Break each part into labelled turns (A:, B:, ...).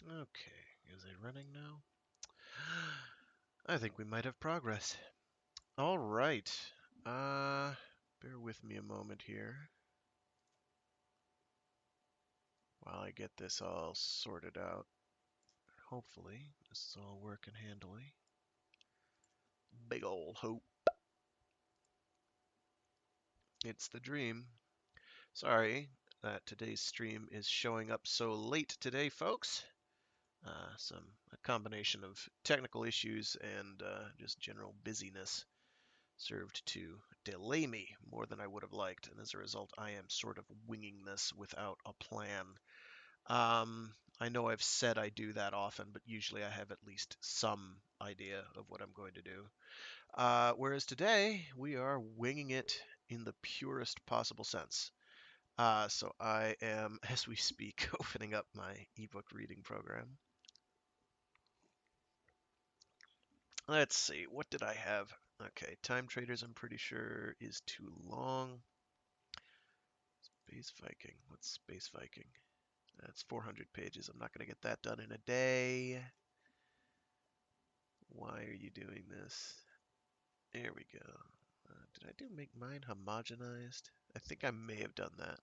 A: Okay, is it running now? I think we might have progress. All right. Uh, Bear with me a moment here while I get this all sorted out. Hopefully, this is all working handily. Big ol' hope. It's the dream. Sorry that today's stream is showing up so late today, folks. A combination of technical issues and just general busyness served to delay me more than I would have liked, and as a result, I am sort of winging this without a plan. I know I've said I do that often, but usually I have at least some idea of what I'm going to do. Whereas today, we are winging it in the purest possible sense. So I am, as we speak, opening up my ebook reading program. Let's see, what did I have? Okay, Time Traders, I'm pretty sure, is too long. Space Viking. What's Space Viking? That's 400 pages. I'm not going to get that done in a day. Why are you doing this? There we go. Did I do make mine homogenized? I think I may have done that.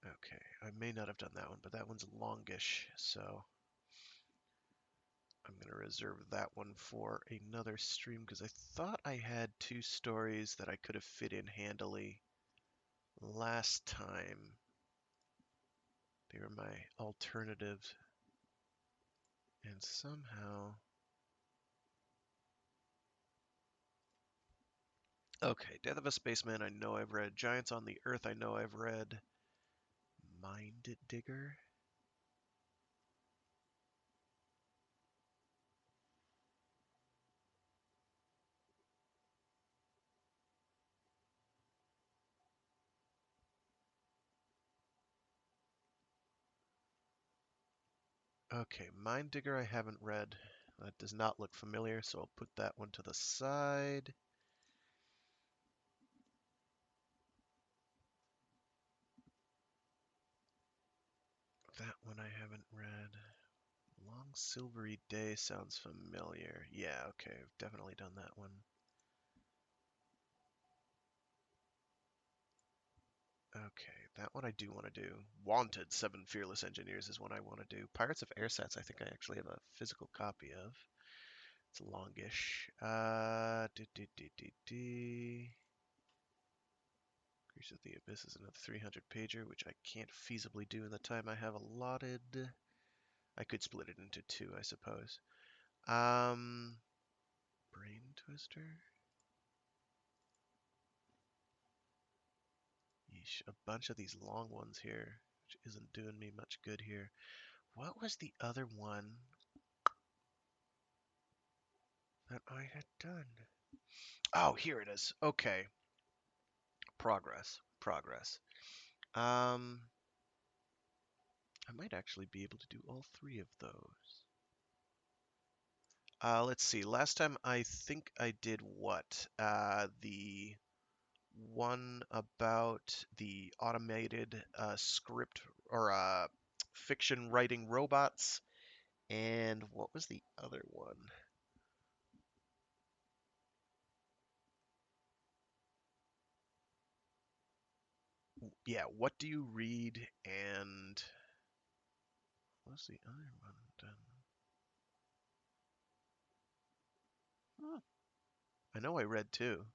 A: Okay, I may not have done that one, but that one's longish, so I'm going to reserve that one for another stream because I thought I had two stories that I could have fit in handily last time. They were my alternatives, and somehow... Okay, Death of a Spaceman, I know I've read. Giants on the Earth, I know I've read. Mind Digger? Okay, Mind Digger I haven't read. That does not look familiar, so I'll put that one to the side. That one I haven't read. Long Silvery Day sounds familiar. Yeah, okay, I've definitely done that one. Okay, that one I do want to do. Wanted, Seven Fearless Engineers is one I want to do. Pirates of Airsats I think I actually have a physical copy of. It's longish. Creatures of the Abyss is another 300 pager, which I can't feasibly do in the time I have allotted. I could split it into two, I suppose. Um, Brain Twister? Yeesh, a bunch of these long ones here, which isn't doing me much good here. What was the other one that I had done? Oh, here it is. Okay. Progress. Progress. Um, I might actually be able to do all three of those. Let's see. Last time I think I did what? The one about the automated script or fiction writing robots. And what was the other one? Yeah, what do you read and what's the other one done? Huh. I know I read two.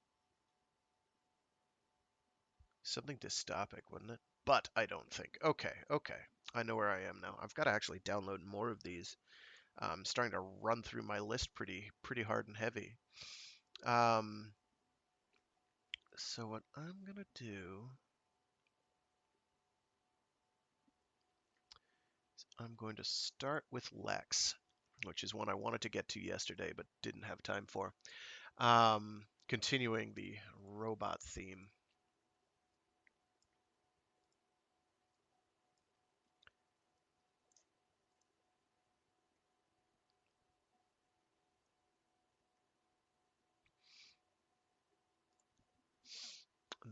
A: Something dystopic, wasn't it? But I don't think. Okay, okay. I know where I am now. I've got to actually download more of these. I'm starting to run through my list pretty hard and heavy. Um, so what I'm gonna do is I'm going to start with Lex, which is one I wanted to get to yesterday but didn't have time for. Continuing the robot theme.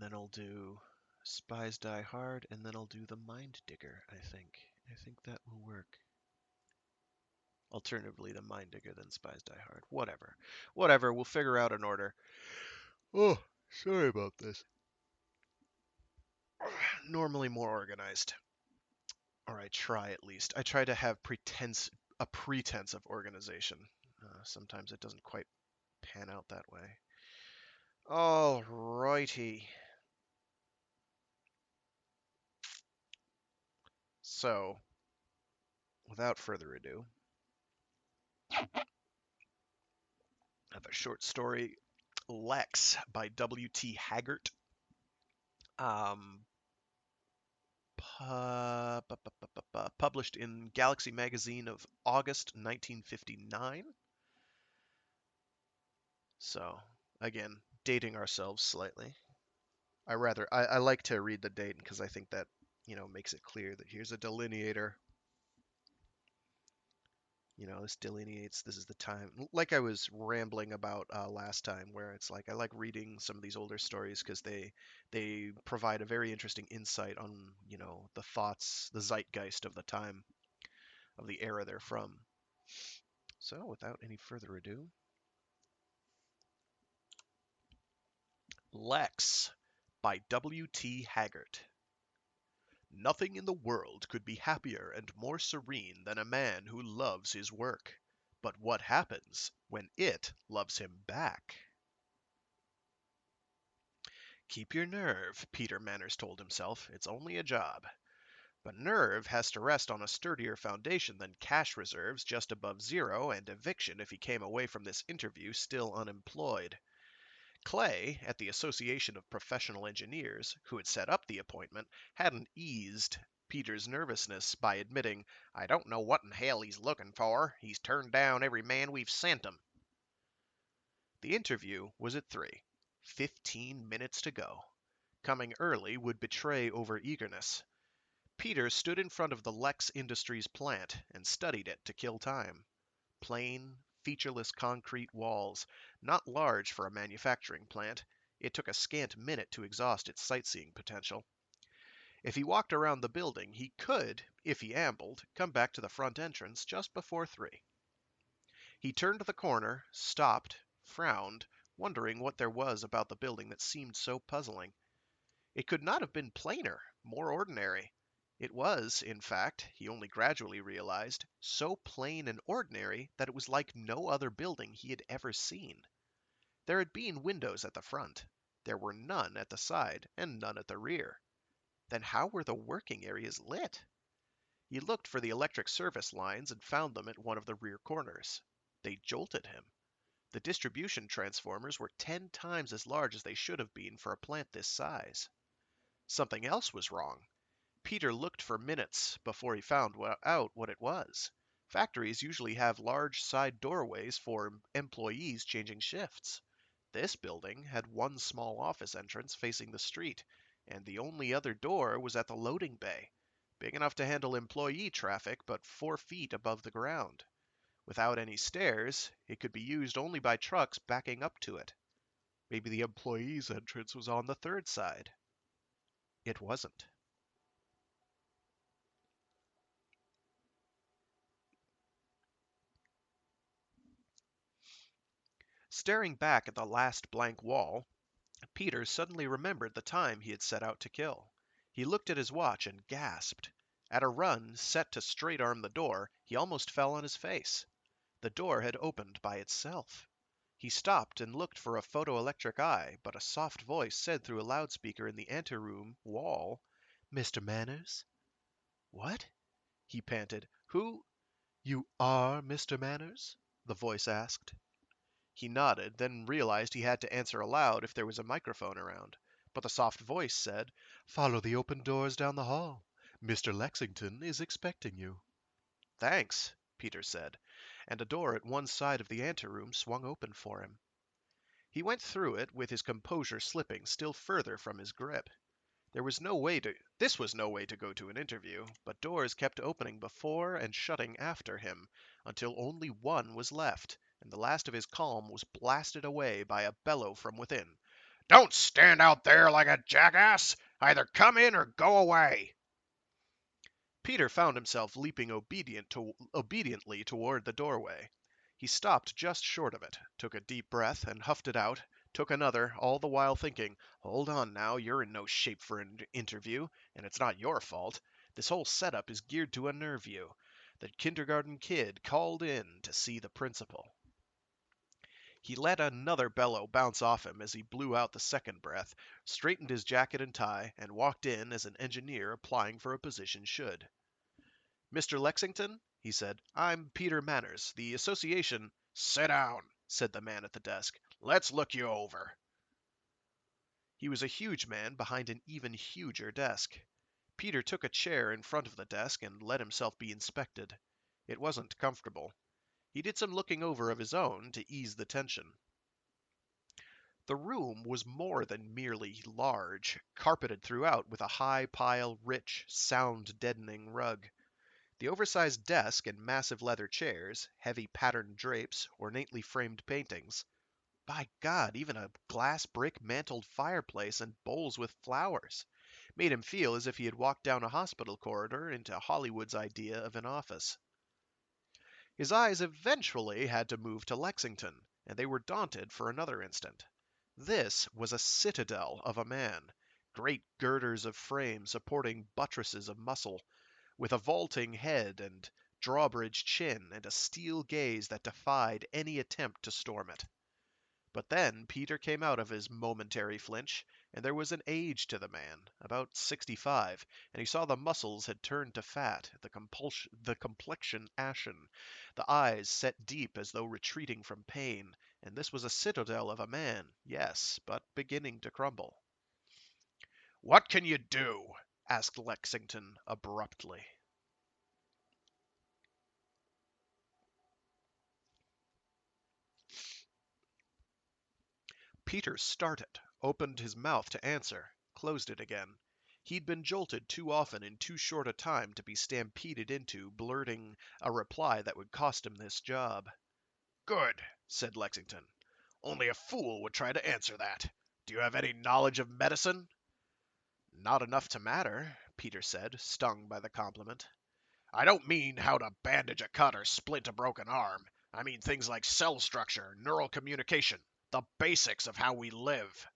A: then I'll do Spies Die Hard, and then I'll do The Mind Digger, I think. I think that will work. Alternatively, The Mind Digger, then Spies Die Hard. Whatever. Whatever, we'll figure out an order. Oh, sorry about this. Normally more organized. Or I try at least. I try to have a pretense of organization. Sometimes it doesn't quite pan out that way. All righty. So, without further ado, I have a short story, Lex by W.T. Haggart. Um, Published in Galaxy Magazine of August 1959. So, again, dating ourselves slightly. I like to read the date because I think that, makes it clear that here's a delineator. This delineates, this is the time. Like I was rambling about last time, where it's like I like reading some of these older stories because they provide a very interesting insight on, the thoughts, the zeitgeist of the time, of the era they're from. So, without any further ado, Lex by W.T. Haggart. Nothing in the world could be happier and more serene than a man who loves his work. But what happens when it loves him back? Keep your nerve, Peter Manners told himself. It's only a job. But nerve has to rest on a sturdier foundation than cash reserves just above zero and eviction if he came away from this interview still unemployed. Clay, at the Association of Professional Engineers, who had set up the appointment, hadn't eased Peter's nervousness by admitting, "I don't know what in hell he's looking for. He's turned down every man we've sent him." The interview was at 3. 15 minutes to go. Coming early would betray over-eagerness. Peter stood in front of the Lex Industries plant and studied it to kill time. Plain, featureless concrete walls, not large for a manufacturing plant. It took a scant minute to exhaust its sightseeing potential. If he walked around the building, he could, if he ambled, come back to the front entrance just before 3. He turned the corner, stopped, frowned, wondering what there was about the building that seemed so puzzling. It could not have been plainer, more ordinary. It was, in fact, he only gradually realized, so plain and ordinary that it was like no other building he had ever seen. There had been windows at the front. There were none at the side, and none at the rear. Then how were the working areas lit? He looked for the electric service lines and found them at one of the rear corners. They jolted him. The distribution transformers were 10 times as large as they should have been for a plant this size. Something else was wrong. Peter looked for minutes before he found out what it was. Factories usually have large side doorways for employees changing shifts. This building had one small office entrance facing the street, and the only other door was at the loading bay, big enough to handle employee traffic but 4 feet above the ground. Without any stairs, it could be used only by trucks backing up to it. Maybe the employees' entrance was on the third side. It wasn't. Staring back at the last blank wall, Peter suddenly remembered the time he had set out to kill. He looked at his watch and gasped. At a run, set to straight-arm the door, he almost fell on his face. The door had opened by itself. He stopped and looked for a photoelectric eye, but a soft voice said through a loudspeaker in the anteroom wall, "Mr. Manners?" "What?" he panted. "Who—" "You are Mr. Manners?" the voice asked. He nodded, then realized he had to answer aloud if there was a microphone around. But the soft voice said, "Follow the open doors down the hall. Mr. Lexington is expecting you." "Thanks," Peter said, and a door at one side of the anteroom swung open for him. He went through it with his composure slipping still further from his grip. This was no way to go to an interview, but doors kept opening before and shutting after him, until only one was left, and the last of his calm was blasted away by a bellow from within. Don't stand out there like a jackass. Either come in or go away. Peter found himself leaping obediently toward the doorway. He stopped just short of it, took a deep breath, and huffed it out, took another, all the while thinking, hold on now, you're in no shape for an interview, and it's not your fault. This whole setup is geared to unnerve you. The kindergarten kid called in to see the principal. He let another bellow bounce off him as he blew out the second breath, straightened his jacket and tie, and walked in as an engineer applying for a position should. Mr. Lexington, he said, I'm Peter Manners. The association. Sit down, said the man at the desk. Let's look you over. He was a huge man behind an even huger desk. Peter took a chair in front of the desk and let himself be inspected. It wasn't comfortable. He did some looking over of his own to ease the tension. The room was more than merely large, carpeted throughout with a high pile, rich, sound-deadening rug. The oversized desk and massive leather chairs, heavy patterned drapes, ornately framed paintings. By God, even a glass brick mantled fireplace and bowls with flowers made him feel as if he had walked down a hospital corridor into Hollywood's idea of an office. His eyes eventually had to move to Lexington, and they were daunted for another instant. This was a citadel of a man, great girders of frame supporting buttresses of muscle, with a vaulting head and drawbridge chin and a steel gaze that defied any attempt to storm it. But then Peter came out of his momentary flinch, and there was an age to the man, about 65, and he saw the muscles had turned to fat, the complexion ashen, the eyes set deep as though retreating from pain, and this was a citadel of a man, yes, but beginning to crumble. "What can you do?" asked Lexington abruptly. Peter started, opened his mouth to answer, closed it again. He'd been jolted too often in too short a time to be stampeded into blurting a reply that would cost him this job. "Good," said Lexington. "Only a fool would try to answer that. Do you have any knowledge of medicine?" "Not enough to matter," Peter said, stung by the compliment. "I don't mean how to bandage a cut or splint a broken arm. I mean things like cell structure, neural communication, the basics of how we live."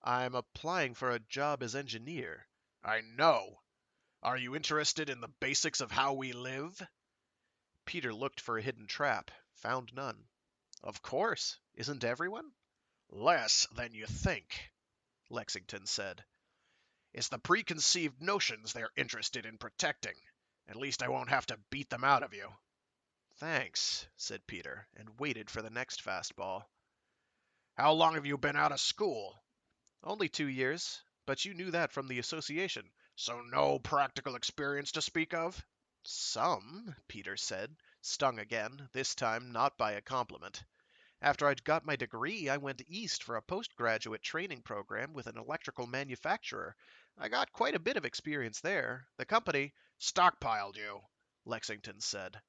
A: "I'm applying for a job as engineer." "I know. Are you interested in the basics of how we live?" Peter looked for a hidden trap, found none. "Of course. Isn't everyone?" "Less than you think," Lexington said. "It's the preconceived notions they're interested in protecting. At least I won't have to beat them out of you." "Thanks," said Peter, and waited for the next fastball. "How long have you been out of school?" "Only 2 years, but you knew that from the association." "So no practical experience to speak of?" "Some," Peter said, stung again, this time not by a compliment. "After I'd got my degree, I went east for a postgraduate training program with an electrical manufacturer. I got quite a bit of experience there. The company—" "Stockpiled you," Lexington said.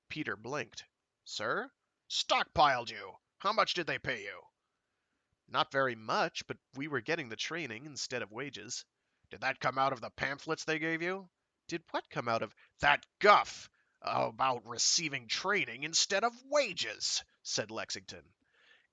A: Peter blinked. "Sir?" "Stockpiled you. How much did they pay you?" "Not very much, but we were getting the training instead of wages." "Did that come out of the pamphlets they gave you?" "Did what come out of—" "That guff about receiving training instead of wages," said Lexington.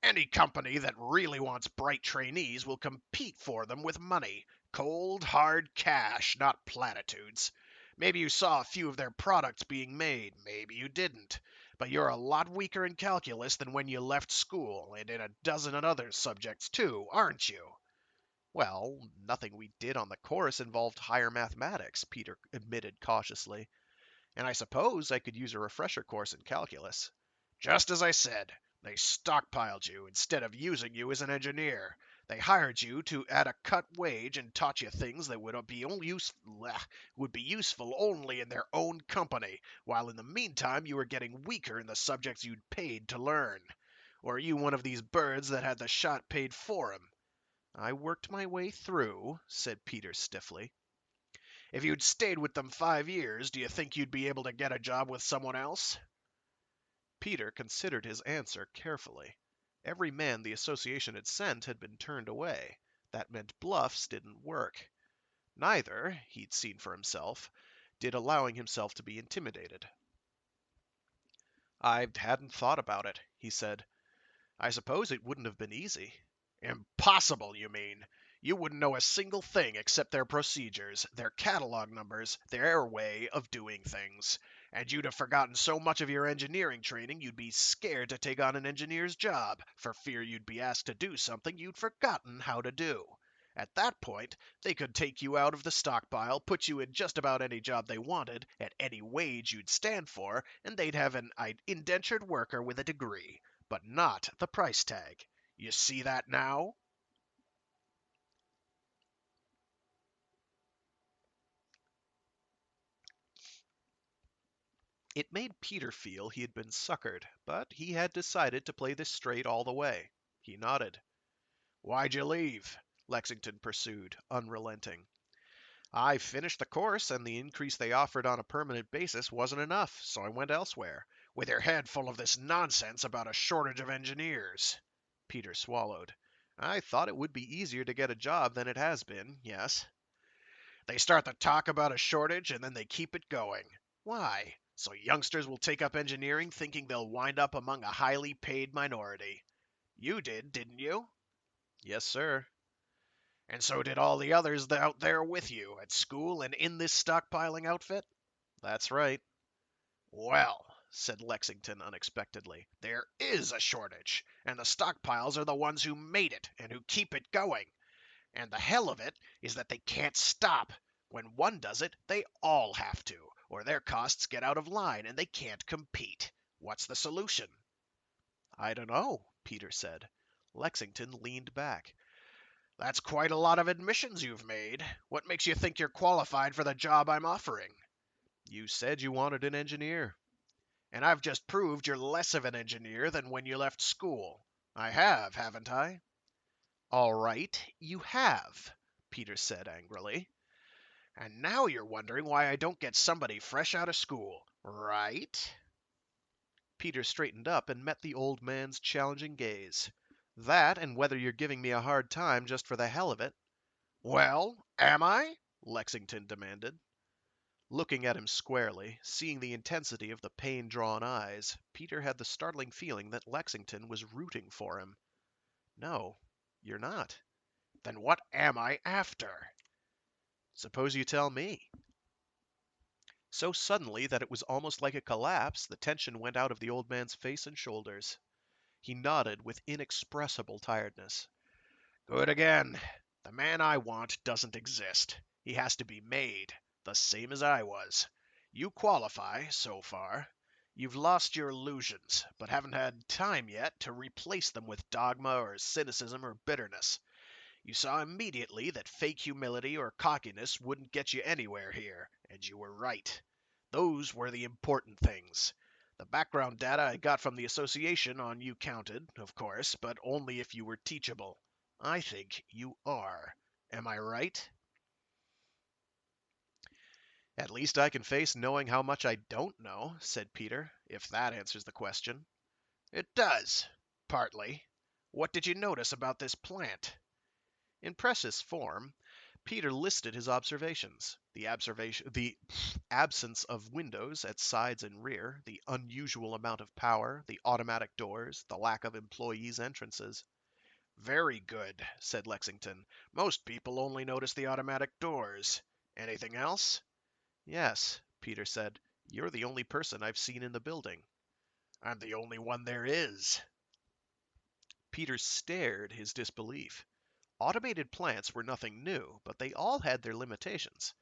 A: "Any company that really wants bright trainees will compete for them with money. Cold, hard cash, not platitudes. Maybe you saw a few of their products being made, maybe you didn't. But you're a lot weaker in calculus than when you left school, and in a dozen other subjects too, aren't you?"
B: "Well, nothing we did on the course involved higher mathematics," Peter admitted cautiously. "And I suppose I could use a refresher course in calculus."
A: "Just as I said. They stockpiled you instead of using you as an engineer. They hired you to at a cut wage and taught you things that would be useful only in their own company, while in the meantime you were getting weaker in the subjects you'd paid to learn. Or are you one of these birds that had the shot paid for 'em?"
B: "I worked my way through," said Peter stiffly.
A: "If you'd stayed with them 5 years, do you think you'd be able to get a job with someone else?"
B: Peter considered his answer carefully. Every man the association had sent had been turned away. That meant bluffs didn't work. Neither, he'd seen for himself, did allowing himself to be intimidated. "I hadn't thought about it," he said. "I suppose it wouldn't have been easy." "Impossible, you mean. You wouldn't know a single thing except their procedures, their catalog numbers, their way of doing things. And you'd have forgotten so much of your engineering training you'd be scared to take on an engineer's job, for fear you'd be asked to do something you'd forgotten how to do. At that point, they could take you out of the stockpile, put you in just about any job they wanted, at any wage you'd stand for, and they'd have an indentured worker with a degree, but not the price tag. You see that now?" It made Peter feel he had been suckered, but he had decided to play this straight all the way. He nodded. "Why'd you leave?" Lexington pursued, unrelenting. "I finished the course, and the increase they offered on a permanent basis wasn't enough, so I went elsewhere." "With your head full of this nonsense about a shortage of engineers." Peter swallowed. "I thought it would be easier to get a job than it has been, yes." "They start to talk about a shortage, and then they keep it going. Why? So youngsters will take up engineering thinking they'll wind up among a highly paid minority. You did, didn't you?"
A: Yes, sir.
B: "And so did all the others out there with you, at school and in this stockpiling outfit?"
A: That's right.
B: "Well," said Lexington unexpectedly, "there is a shortage, and the stockpiles are the ones who made it and who keep it going. And the hell of it is that they can't stop. When one does it, they all have to, or their costs get out of line and they can't compete. What's the solution?"
A: I don't know, Peter said.
B: Lexington leaned back. "That's quite a lot of admissions you've made. What makes you think you're qualified for the job I'm offering?"
A: You said you wanted an engineer.
B: "And I've just proved you're less of an engineer than when you left school. I have, haven't I?"
A: All right, you have, Peter said angrily.
B: "And now you're wondering why I don't get somebody fresh out of school, right?"
A: Peter straightened up and met the old man's challenging gaze. That, and whether you're giving me a hard time just for the hell of it.
B: "Well, am I?"
A: Lexington demanded. Looking at him squarely, seeing the intensity of the pain-drawn eyes, Peter had the startling feeling that Lexington was rooting for him. No, you're not.
B: "Then what am I after?"
A: Suppose you tell me. So suddenly that it was almost like a collapse, the tension went out of the old man's face and shoulders. He nodded with inexpressible tiredness.
B: "Good again. The man I want doesn't exist. He has to be made, the same as I was. You qualify, so far. You've lost your illusions, but haven't had time yet to replace them with dogma or cynicism or bitterness. You saw immediately that fake humility or cockiness wouldn't get you anywhere here, and you were right. Those were the important things. The background data I got from the association on you counted, of course, but only if you were teachable. I think you are. Am I right?"
A: At least I can face knowing how much I don't know, said Peter, if that answers the question.
B: "It does. Partly. What did you notice about this plant?"
A: In precious form, Peter listed his observations. The absence of windows at sides and rear, the unusual amount of power, the automatic doors, the lack of employees' entrances.
B: "Very good," said Lexington. "Most people only notice the automatic doors. Anything else?"
A: Yes, Peter said. You're the only person I've seen in the building.
B: "I'm the only one there is."
A: Peter stared his disbelief. Automated plants were nothing new, but they all had their limitations.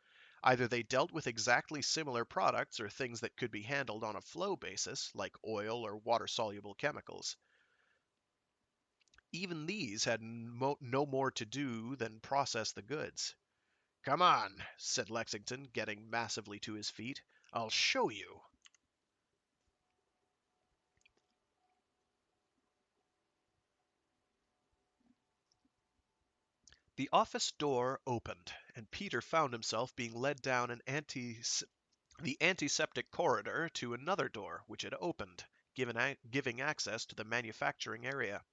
A: Either they dealt with exactly similar products or things that could be handled on a flow basis, like oil or water-soluble chemicals. Even these had no more to do than process the goods.
B: "Come on," said Lexington, getting massively to his feet. "I'll show you."
A: The office door opened, and Peter found himself being led down the antiseptic corridor to another door, which had opened, giving access to the manufacturing area.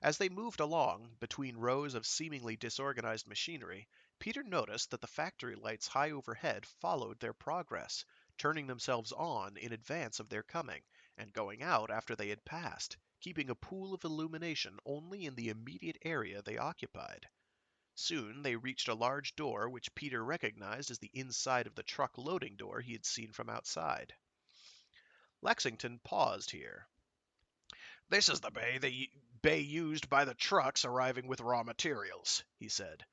B: As they moved along, between rows of seemingly disorganized machinery, Peter noticed that the factory lights high overhead followed their progress, turning themselves on in advance of their coming, and going out after they had passed, keeping a pool of illumination only in the immediate area they occupied. Soon they reached a large door which Peter recognized as the inside of the truck loading door he had seen from outside. Lexington paused here. "This is the bay used by the trucks arriving with raw materials," he said.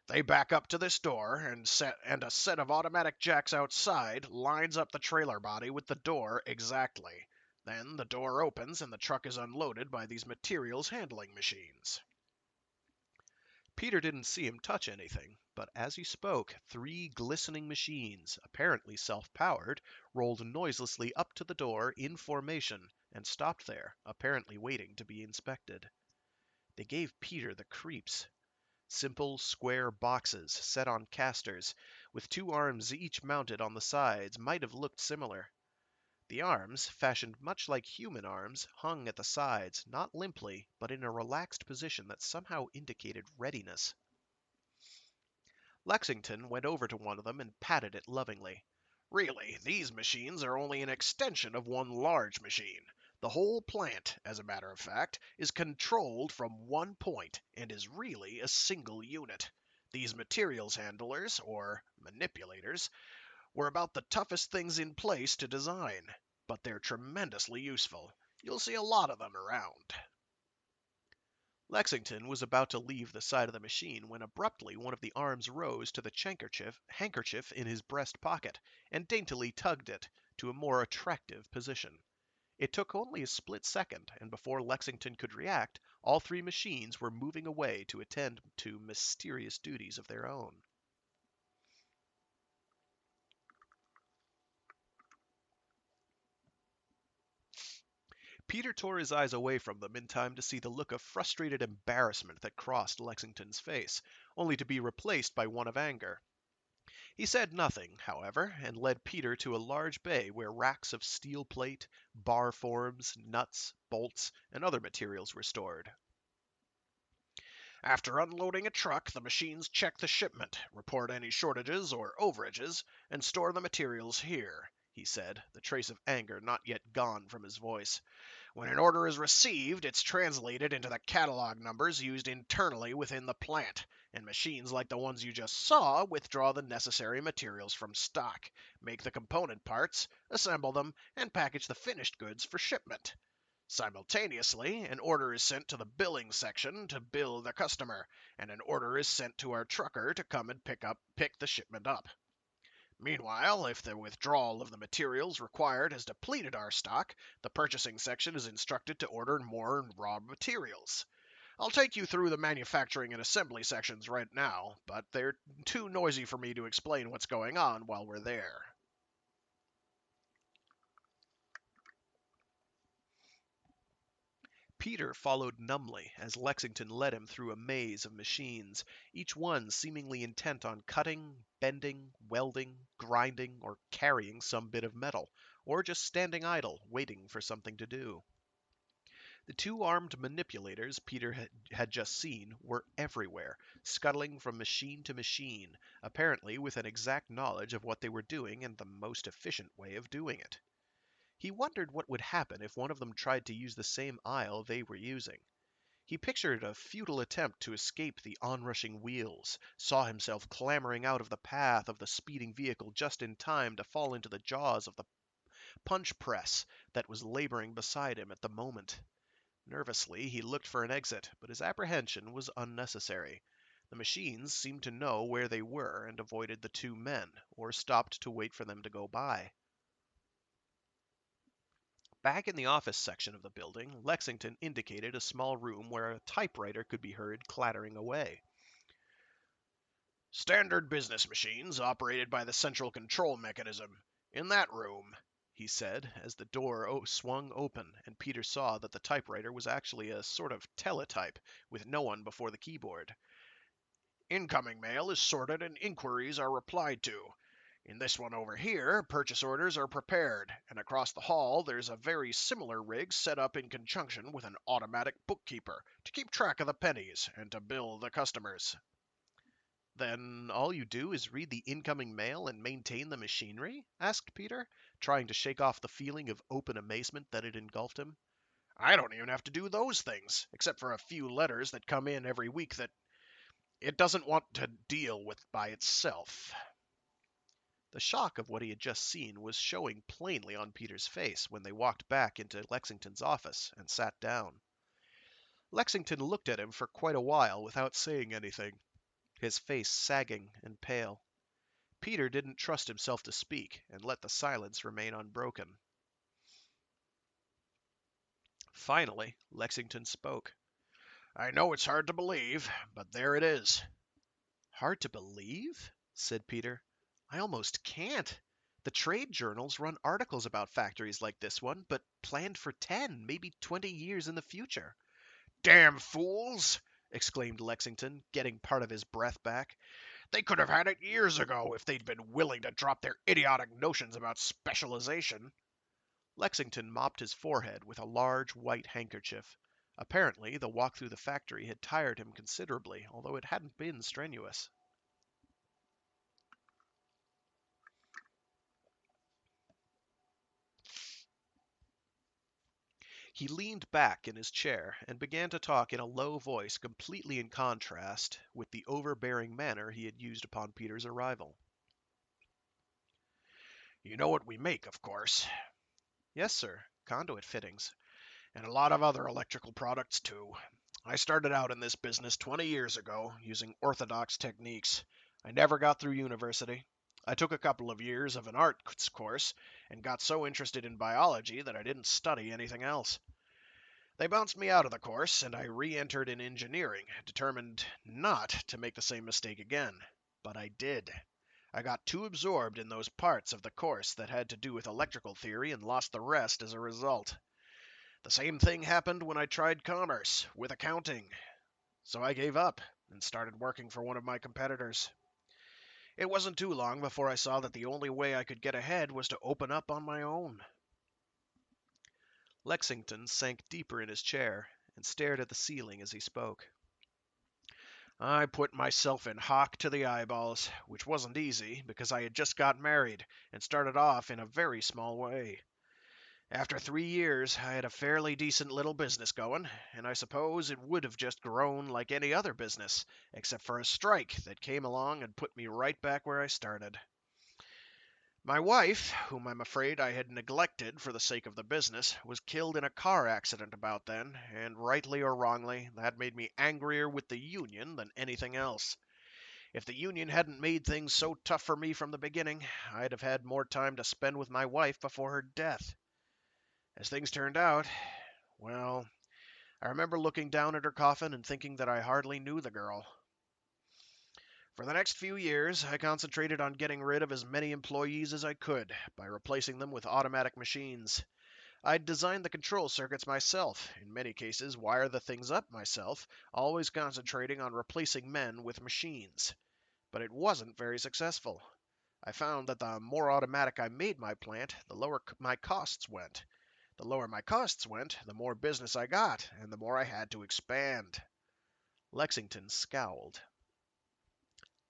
B: "They back up to this door, and a set of automatic jacks outside lines up the trailer body with the door exactly. Then the door opens and the truck is unloaded by these materials handling machines."
A: Peter didn't see him touch anything, but as he spoke, three glistening machines, apparently self-powered, rolled noiselessly up to the door in formation and stopped there, apparently waiting to be inspected. They gave Peter the creeps. Simple, square boxes set on casters, with two arms each mounted on the sides, might have looked similar. The arms, fashioned much like human arms, hung at the sides, not limply, but in a relaxed position that somehow indicated readiness. Lexington went over to one of them and patted it lovingly.
B: "Really, these machines are only an extension of one large machine. The whole plant, as a matter of fact, is controlled from one point and is really a single unit. These materials handlers, or manipulators, were about the toughest things in place to design, but they're tremendously useful. You'll see a lot of them around."
A: Lexington was about to leave the side of the machine when abruptly one of the arms rose to the handkerchief in his breast pocket and daintily tugged it to a more attractive position. It took only a split second, and before Lexington could react, all three machines were moving away to attend to mysterious duties of their own. Peter tore his eyes away from them in time to see the look of frustrated embarrassment that crossed Lexington's face, only to be replaced by one of anger. He said nothing, however, and led Peter to a large bay where racks of steel plate, bar forms, nuts, bolts, and other materials were stored.
B: "After unloading a truck, the machines check the shipment, report any shortages or overages, and store the materials here," he said, the trace of anger not yet gone from his voice. "When an order is received, it's translated into the catalog numbers used internally within the plant, and machines like the ones you just saw withdraw the necessary materials from stock, make the component parts, assemble them, and package the finished goods for shipment. Simultaneously, an order is sent to the billing section to bill the customer, and an order is sent to our trucker to come and pick the shipment up. Meanwhile, if the withdrawal of the materials required has depleted our stock, the purchasing section is instructed to order more raw materials. I'll take you through the manufacturing and assembly sections right now, but they're too noisy for me to explain what's going on while we're there."
A: Peter followed numbly as Lexington led him through a maze of machines, each one seemingly intent on cutting, bending, welding, grinding, or carrying some bit of metal, or just standing idle, waiting for something to do. The two armed manipulators Peter had just seen were everywhere, scuttling from machine to machine, apparently with an exact knowledge of what they were doing and the most efficient way of doing it. He wondered what would happen if one of them tried to use the same aisle they were using. He pictured a futile attempt to escape the onrushing wheels, saw himself clambering out of the path of the speeding vehicle just in time to fall into the jaws of the punch press that was laboring beside him at the moment. Nervously, he looked for an exit, but his apprehension was unnecessary. The machines seemed to know where they were and avoided the two men, or stopped to wait for them to go by. Back in the office section of the building, Lexington indicated a small room where a typewriter could be heard clattering away.
B: "Standard business machines operated by the central control mechanism. In that room," he said, as the door swung open and Peter saw that the typewriter was actually a sort of teletype with no one before the keyboard. "Incoming mail is sorted and inquiries are replied to. In this one over here, purchase orders are prepared, and across the hall there's a very similar rig set up in conjunction with an automatic bookkeeper to keep track of the pennies and to bill the customers."
A: "Then all you do is read the incoming mail and maintain the machinery?" asked Peter, trying to shake off the feeling of open amazement that had engulfed him.
B: "I don't even have to do those things, except for a few letters that come in every week that it doesn't want to deal with by itself."
A: The shock of what he had just seen was showing plainly on Peter's face when they walked back into Lexington's office and sat down. Lexington looked at him for quite a while without saying anything, his face sagging and pale. Peter didn't trust himself to speak and let the silence remain unbroken. Finally, Lexington spoke.
B: "I know it's hard to believe, but there it is."
A: "Hard to believe?" said Peter. "I almost can't. The trade journals run articles about factories like this one, but planned for 10, maybe 20 years in the future."
B: "Damn fools!" exclaimed Lexington, getting part of his breath back. "They could have had it years ago if they'd been willing to drop their idiotic notions about specialization."
A: Lexington mopped his forehead with a large white handkerchief. Apparently, the walk through the factory had tired him considerably, although it hadn't been strenuous. He leaned back in his chair and began to talk in a low voice completely in contrast with the overbearing manner he had used upon Peter's arrival.
B: "You know what we make, of course."
A: "Yes, sir. Conduit fittings."
B: "And a lot of other electrical products, too. I started out in this business 20 years ago, using orthodox techniques. I never got through university. I took a couple of years of an arts course and got so interested in biology that I didn't study anything else. They bounced me out of the course, and I re-entered in engineering, determined not to make the same mistake again. But I did. I got too absorbed in those parts of the course that had to do with electrical theory and lost the rest as a result. The same thing happened when I tried commerce, with accounting. So I gave up and started working for one of my competitors. It wasn't too long before I saw that the only way I could get ahead was to open up on my own."
A: Lexington sank deeper in his chair and stared at the ceiling as he spoke.
B: "I put myself in hock to the eyeballs, which wasn't easy because I had just got married and started off in a very small way. After 3 years, I had a fairly decent little business going, and I suppose it would have just grown like any other business, except for a strike that came along and put me right back where I started. My wife, whom I'm afraid I had neglected for the sake of the business, was killed in a car accident about then, and rightly or wrongly, that made me angrier with the union than anything else. If the union hadn't made things so tough for me from the beginning, I'd have had more time to spend with my wife before her death. As things turned out, well, I remember looking down at her coffin and thinking that I hardly knew the girl. For the next few years, I concentrated on getting rid of as many employees as I could by replacing them with automatic machines. I'd designed the control circuits myself, in many cases wire the things up myself, always concentrating on replacing men with machines. But it wasn't very successful. I found that the more automatic I made my plant, the lower my costs went. The lower my costs went, the more business I got, and the more I had to expand."
A: Lexington scowled.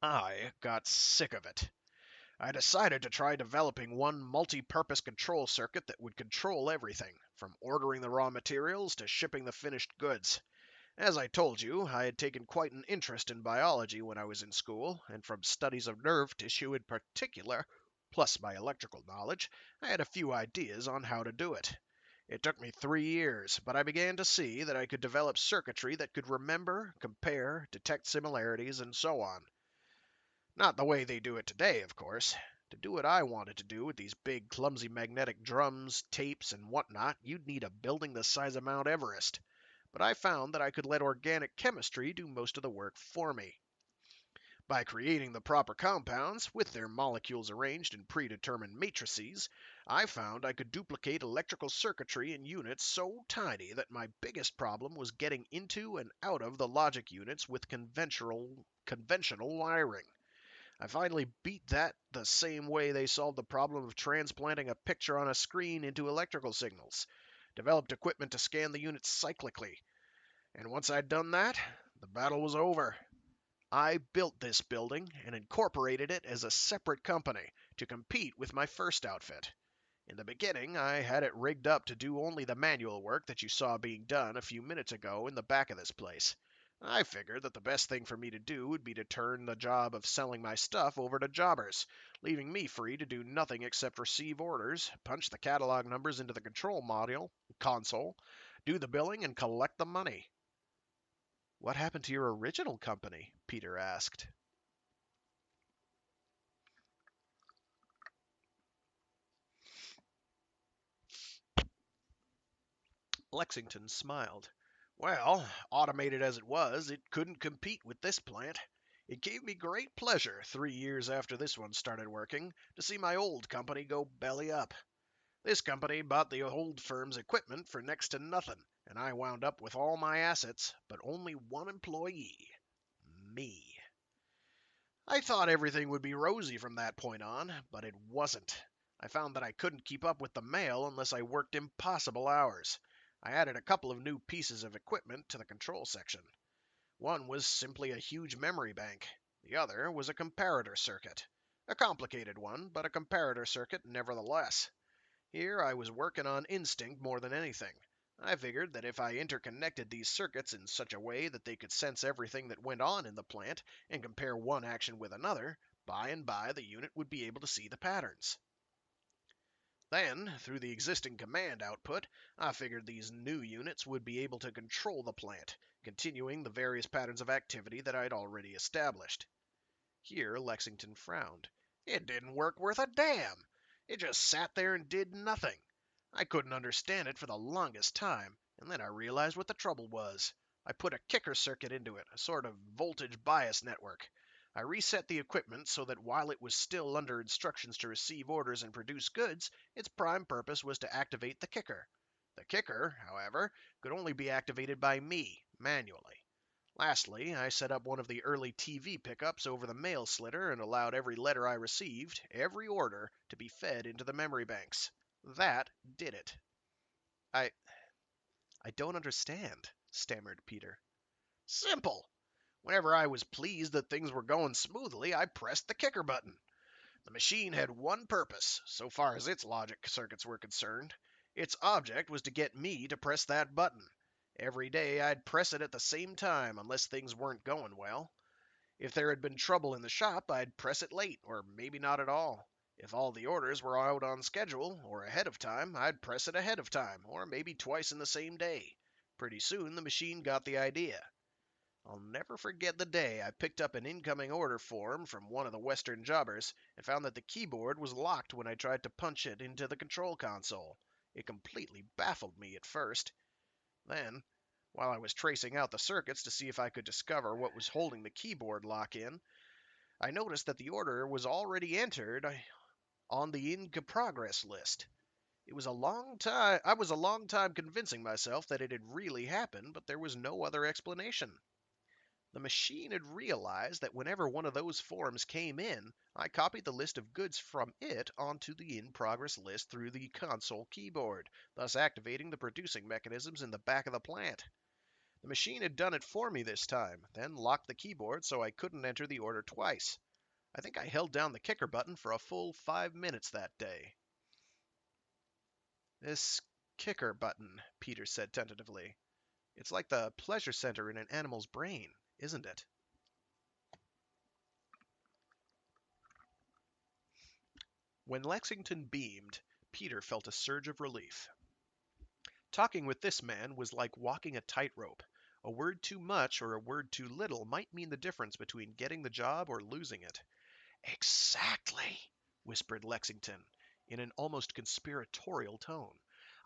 B: I got sick of it. I decided to try developing one multi-purpose control circuit that would control everything, from ordering the raw materials to shipping the finished goods. As I told you, I had taken quite an interest in biology when I was in school, and from studies of nerve tissue in particular, plus my electrical knowledge, I had a few ideas on how to do it. It took me 3 years, but I began to see that I could develop circuitry that could remember, compare, detect similarities, and so on. Not the way they do it today, of course. To do what I wanted to do with these big, clumsy magnetic drums, tapes, and whatnot, you'd need a building the size of Mount Everest. But I found that I could let organic chemistry do most of the work for me. By creating the proper compounds, with their molecules arranged in predetermined matrices, I found I could duplicate electrical circuitry in units so tiny that my biggest problem was getting into and out of the logic units with conventional wiring. I finally beat that the same way they solved the problem of transplanting a picture on a screen into electrical signals. Developed equipment to scan the units cyclically. And once I'd done that, the battle was over. I built this building and incorporated it as a separate company to compete with my first outfit. In the beginning, I had it rigged up to do only the manual work that you saw being done a few minutes ago in the back of this place. I figured that the best thing for me to do would be to turn the job of selling my stuff over to jobbers, leaving me free to do nothing except receive orders, punch the catalog numbers into the control module console, do the billing, and collect the money. What happened to your original company? Peter asked. Lexington smiled. Well, automated as it was, it couldn't compete with this plant. It gave me great pleasure, 3 years after this one started working, to see my old company go belly up. This company bought the old firm's equipment for next to nothing, and I wound up with all my assets, but only one employee. Me. I thought everything would be rosy from that point on, but it wasn't. I found that I couldn't keep up with the mail unless I worked impossible hours. I added a couple of new pieces of equipment to the control section. One was simply a huge memory bank. The other was a comparator circuit. A complicated one, but a comparator circuit nevertheless. Here I was working on instinct more than anything. I figured that if I interconnected these circuits in such a way that they could sense everything that went on in the plant and compare one action with another, by and by the unit would be able to see the patterns. Then, through the existing command output, I figured these new units would be able to control the plant, continuing the various patterns of activity that I'd already established. Here Lexington frowned. It didn't work worth a damn. It just sat there and did nothing. I couldn't understand it for the longest time, and then I realized what the trouble was. I put a kicker circuit into it, a sort of voltage bias network. I reset the equipment so that while it was still under instructions to receive orders and produce goods, its prime purpose was to activate the kicker. The kicker, however, could only be activated by me, manually. Lastly, I set up one of the early TV pickups over the mail slitter and allowed every letter I received, every order, to be fed into the memory banks. That did it. I I don't understand, stammered Peter. Simple. Whenever I was pleased that things were going smoothly, I pressed the kicker button. The machine had one purpose, so far as its logic circuits were concerned. Its object was to get me to press that button. Every day I'd press it at the same time unless things weren't going well. If there had been trouble in the shop, I'd press it late, or maybe not at all. If all the orders were out on schedule, or ahead of time, I'd press it ahead of time, or maybe twice in the same day. Pretty soon the machine got the idea. I'll never forget the day I picked up an incoming order form from one of the Western jobbers and found that the keyboard was locked when I tried to punch it into the control console. It completely baffled me at first. Then, while I was tracing out the circuits to see if I could discover what was holding the keyboard lock in, I noticed that the order was already entered on the in progress list. I was a long time convincing myself that it had really happened, but there was no other explanation. The machine had realized that whenever one of those forms came in, I copied the list of goods from it onto the in progress list through the console keyboard, thus activating the producing mechanisms in the back of the plant. The machine had done it for me this time, then locked the keyboard so I couldn't enter the order twice. I think I held down the kicker button for a full 5 minutes that day. This kicker button, Peter said tentatively. It's like the pleasure center in an animal's brain, isn't it? When Lexington beamed, Peter felt a surge of relief. Talking with this man was like walking a tightrope. A word too much or a word too little might mean the difference between getting the job or losing it. Exactly, whispered Lexington, in an almost conspiratorial tone.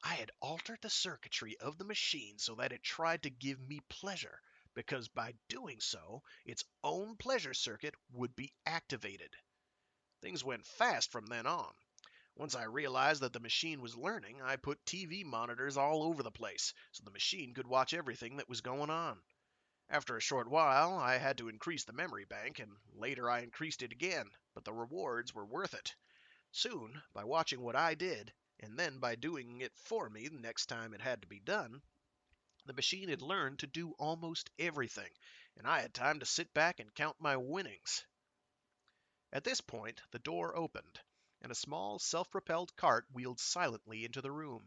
B: I had altered the circuitry of the machine so that it tried to give me pleasure, because by doing so, its own pleasure circuit would be activated. Things went fast from then on. Once I realized that the machine was learning, I put TV monitors all over the place so the machine could watch everything that was going on. After a short while, I had to increase the memory bank, and later I increased it again, but the rewards were worth it. Soon, by watching what I did, and then by doing it for me the next time it had to be done, the machine had learned to do almost everything, and I had time to sit back and count my winnings. At this point, the door opened, and a small self-propelled cart wheeled silently into the room.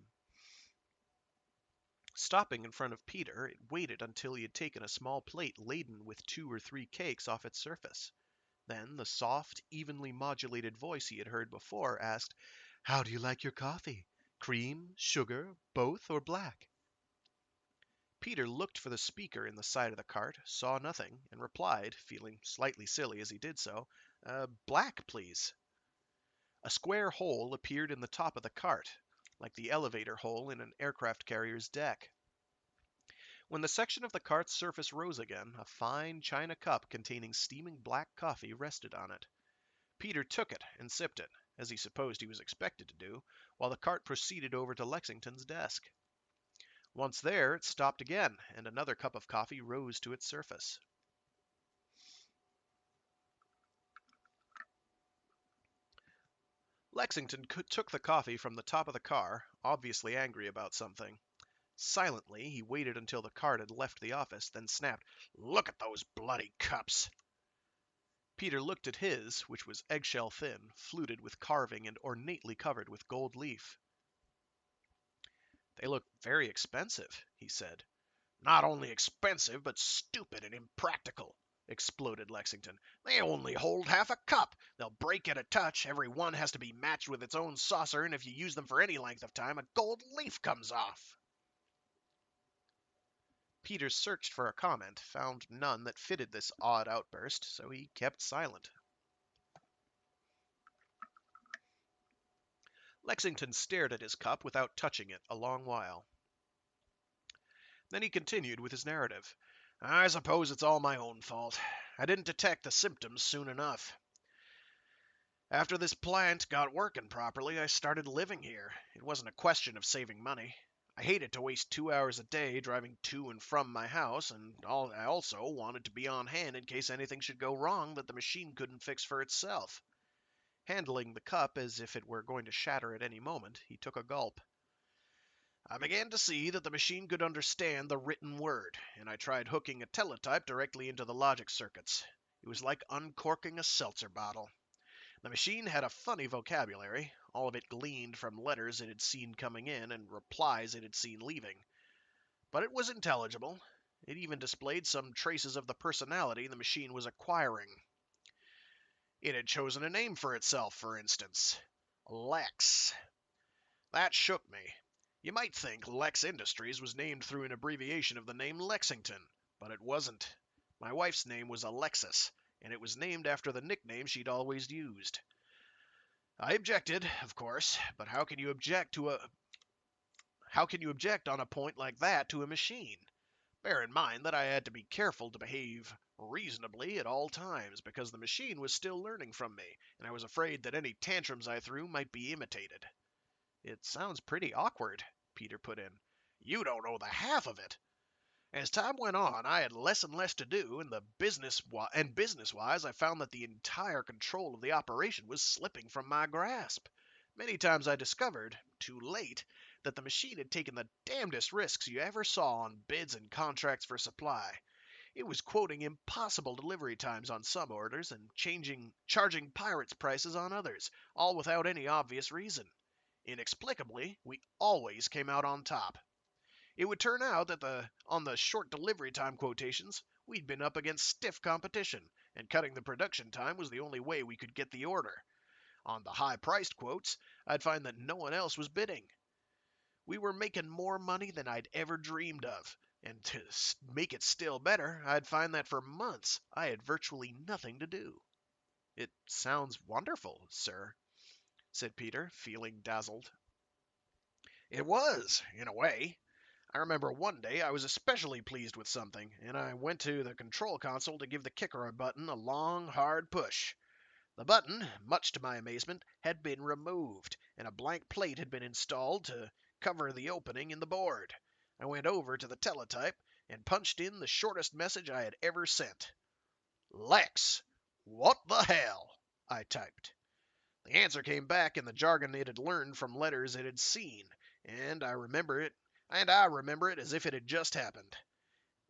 B: Stopping in front of Peter, it waited until he had taken a small plate laden with 2 or 3 cakes off its surface. Then the soft, evenly modulated voice he had heard before asked, "How do you like your coffee? Cream, sugar, both, or black?" Peter looked for the speaker in the side of the cart, saw nothing, and replied, feeling slightly silly as he did so, "Black, please." A square hole appeared in the top of the cart, like the elevator hole in an aircraft carrier's deck. When the section of the cart's surface rose again, a fine china cup containing steaming black coffee rested on it. Peter took it and sipped it, as he supposed he was expected to do, while the cart proceeded over to Lexington's desk. Once there, it stopped again, and another cup of coffee rose to its surface. Lexington took the coffee from the top of the car, obviously angry about something. Silently, he waited until the cart had left the office, then snapped, "Look at those bloody cups!" Peter looked at his, which was eggshell thin, fluted with carving, and ornately covered with gold leaf. "They look very expensive," he said. "Not only expensive, but stupid and impractical," exploded Lexington. "They only hold half a cup. They'll break at a touch. Every one has to be matched with its own saucer, and if you use them for any length of time, a gold leaf comes off." Peter searched for a comment, found none that fitted this odd outburst, so he kept silent. Lexington stared at his cup without touching it a long while. Then he continued with his narrative. "I suppose it's all my own fault. I didn't detect the symptoms soon enough. After this plant got working properly, I started living here. It wasn't a question of saving money. I hated to waste 2 hours a day driving to and from my house, and I also wanted to be on hand in case anything should go wrong that the machine couldn't fix for itself." Handling the cup as if it were going to shatter at any moment, he took a gulp. "I began to see that the machine could understand the written word, and I tried hooking a teletype directly into the logic circuits. It was like uncorking a seltzer bottle. The machine had a funny vocabulary, all of it gleaned from letters it had seen coming in and replies it had seen leaving. But it was intelligible. It even displayed some traces of the personality the machine was acquiring. It had chosen a name for itself, for instance. Lex. That shook me. You might think Lex Industries was named through an abbreviation of the name Lexington, but it wasn't. My wife's name was Alexis, and it was named after the nickname she'd always used. I objected, of course, but how can you object on a point like that to a machine? Bear in mind that I had to be careful to behave reasonably at all times, because the machine was still learning from me, and I was afraid that any tantrums I threw might be imitated. "It sounds pretty awkward," Peter put in. "You don't know the half of it. As time went on, I had less and less to do, and business-wise, I found that the entire control of the operation was slipping from my grasp. Many times I discovered, too late, that the machine had taken the damnedest risks you ever saw on bids and contracts for supply. It was quoting impossible delivery times on some orders and charging pirates' prices on others, all without any obvious reason. Inexplicably, we always came out on top. It would turn out that on the short delivery time quotations, we'd been up against stiff competition, and cutting the production time was the only way we could get the order. On the high-priced quotes, I'd find that no one else was bidding. We were making more money than I'd ever dreamed of, and to make it still better, I'd find that for months I had virtually nothing to do." "It sounds wonderful, sir," said Peter, feeling dazzled. "It was, in a way. I remember one day I was especially pleased with something, and I went to the control console to give the kicker button a long, hard push. The button, much to my amazement, had been removed, and a blank plate had been installed to cover the opening in the board. I went over to the teletype, and punched in the shortest message I had ever sent. Lex, what the hell? I typed. The answer came back in the jargon it had learned from letters it had seen, and I remember it as if it had just happened.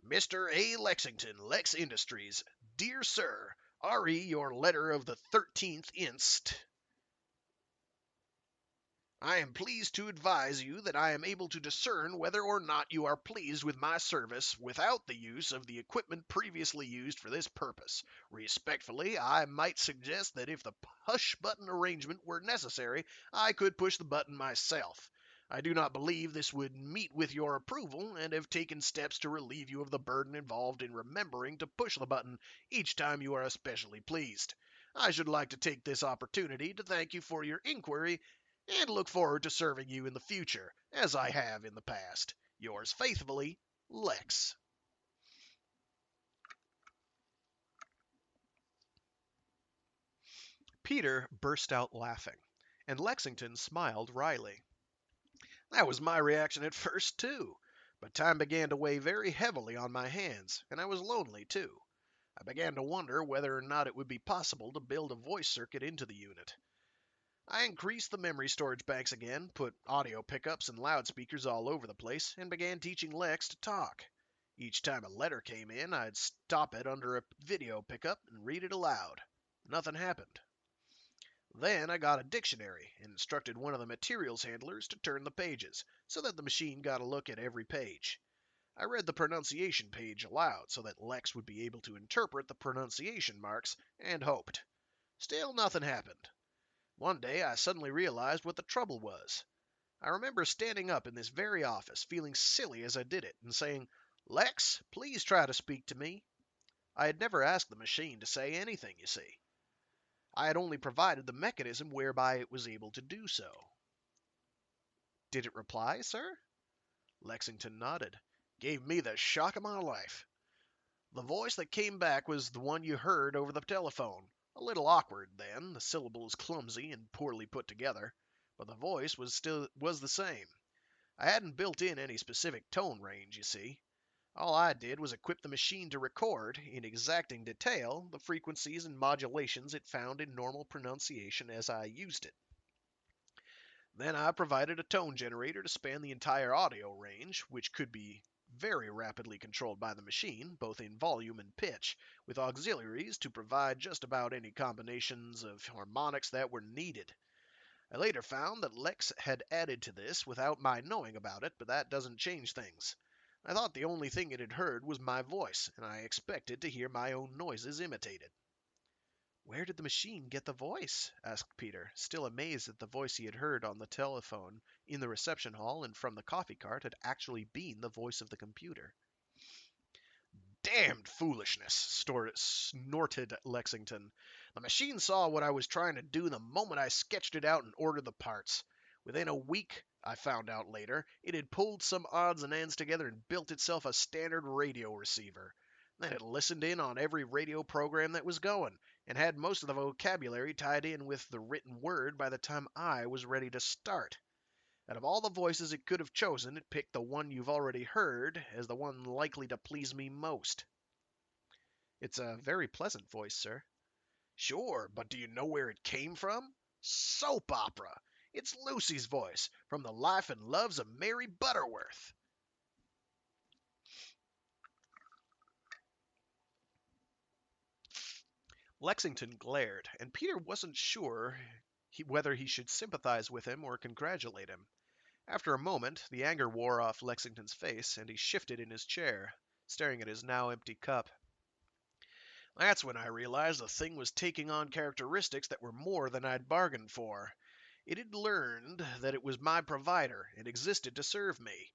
B: Mr. A. Lexington, Lex Industries. Dear Sir, RE your letter of the 13th inst. I am pleased to advise you that I am able to discern whether or not you are pleased with my service without the use of the equipment previously used for this purpose. Respectfully, I might suggest that if the push button arrangement were necessary, I could push the button myself. I do not believe this would meet with your approval and have taken steps to relieve you of the burden involved in remembering to push the button each time you are especially pleased. I should like to take this opportunity to thank you for your inquiry and look forward to serving you in the future, as I have in the past. Yours faithfully, Lex.
A: Peter burst out laughing, and Lexington smiled wryly.
B: That was my reaction at first, too. But time began to weigh very heavily on my hands, and I was lonely, too. I began to wonder whether or not it would be possible to build a voice circuit into the unit. I increased the memory storage banks again, put audio pickups and loudspeakers all over the place, and began teaching Lex to talk. Each time a letter came in, I'd stop it under a video pickup and read it aloud. Nothing happened. Then I got a dictionary and instructed one of the materials handlers to turn the pages, so that the machine got a look at every page. I read the pronunciation page aloud so that Lex would be able to interpret the pronunciation marks, and hoped. Still nothing happened. One day I suddenly realized what the trouble was. I remember standing up in this very office, feeling silly as I did it, and saying, Lex, please try to speak to me. I had never asked the machine to say anything, you see. I had only provided the mechanism whereby it was able to do so.
A: Did it reply, sir?
B: Lexington nodded. Gave me the shock of my life. The voice that came back was the one you heard over the telephone. A little awkward then, the syllables clumsy and poorly put together, but the voice was the same. I hadn't built in any specific tone range, you see. All I did was equip the machine to record, in exacting detail, the frequencies and modulations it found in normal pronunciation as I used it. Then I provided a tone generator to span the entire audio range, which could be very rapidly controlled by the machine, both in volume and pitch, with auxiliaries to provide just about any combinations of harmonics that were needed. I later found that Lex had added to this without my knowing about it, but that doesn't change things. I thought the only thing it had heard was my voice, and I expected to hear my own noises imitated.
A: Where did the machine get the voice? Asked Peter, still amazed that the voice he had heard on the telephone in the reception hall and from the coffee cart had actually been the voice of the computer.
B: Damned foolishness, snorted Lexington. The machine saw what I was trying to do the moment I sketched it out and ordered the parts. Within a week, I found out later, it had pulled some odds and ends together and built itself a standard radio receiver. Then it listened in on every radio program that was going, and had most of the vocabulary tied in with the written word by the time I was ready to start. Out of all the voices it could have chosen, it picked the one you've already heard as the one likely to please me most.
A: It's a very pleasant voice, sir.
B: Sure, but do you know where it came from? Soap opera. It's Lucy's voice from The Life and Loves of Mary Butterworth.
A: Lexington glared, and Peter wasn't sure whether he should sympathize with him or congratulate him. After a moment, the anger wore off Lexington's face, and he shifted in his chair, staring at his now empty cup.
B: That's when I realized the thing was taking on characteristics that were more than I'd bargained for. It had learned that it was my provider and existed to serve me.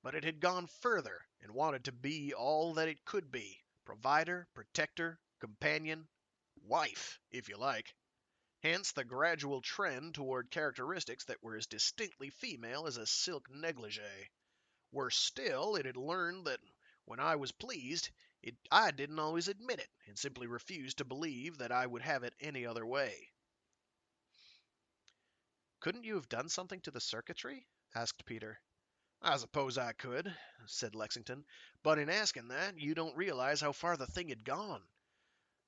B: But it had gone further and wanted to be all that it could be: provider, protector, companion, wife, if you like. Hence the gradual trend toward characteristics that were as distinctly female as a silk negligee. Worse still, it had learned that when I was pleased, I didn't always admit it, and simply refused to believe that I would have it any other way.
A: Couldn't you have done something to the circuitry? Asked Peter.
B: I suppose I could, said Lexington, but in asking that, you don't realize how far the thing had gone.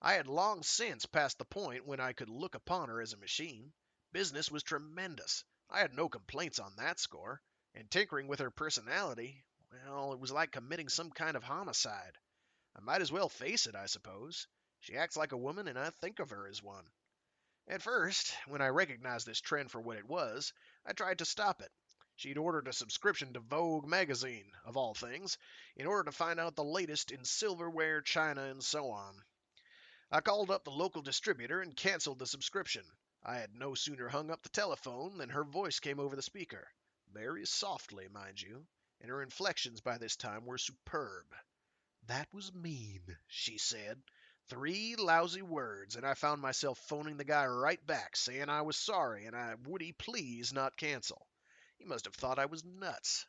B: I had long since passed the point when I could look upon her as a machine. Business was tremendous. I had no complaints on that score. And tinkering with her personality, well, it was like committing some kind of homicide. I might as well face it, I suppose. She acts like a woman, and I think of her as one. At first, when I recognized this trend for what it was, I tried to stop it. She'd ordered a subscription to Vogue magazine, of all things, in order to find out the latest in silverware, china, and so on. I called up the local distributor and canceled the subscription. I had no sooner hung up the telephone than her voice came over the speaker. Very softly, mind you, and her inflections by this time were superb. "That was mean," she said. 3 lousy words, and I found myself phoning the guy right back, saying I was sorry and would he please not cancel. He must have thought I was nuts.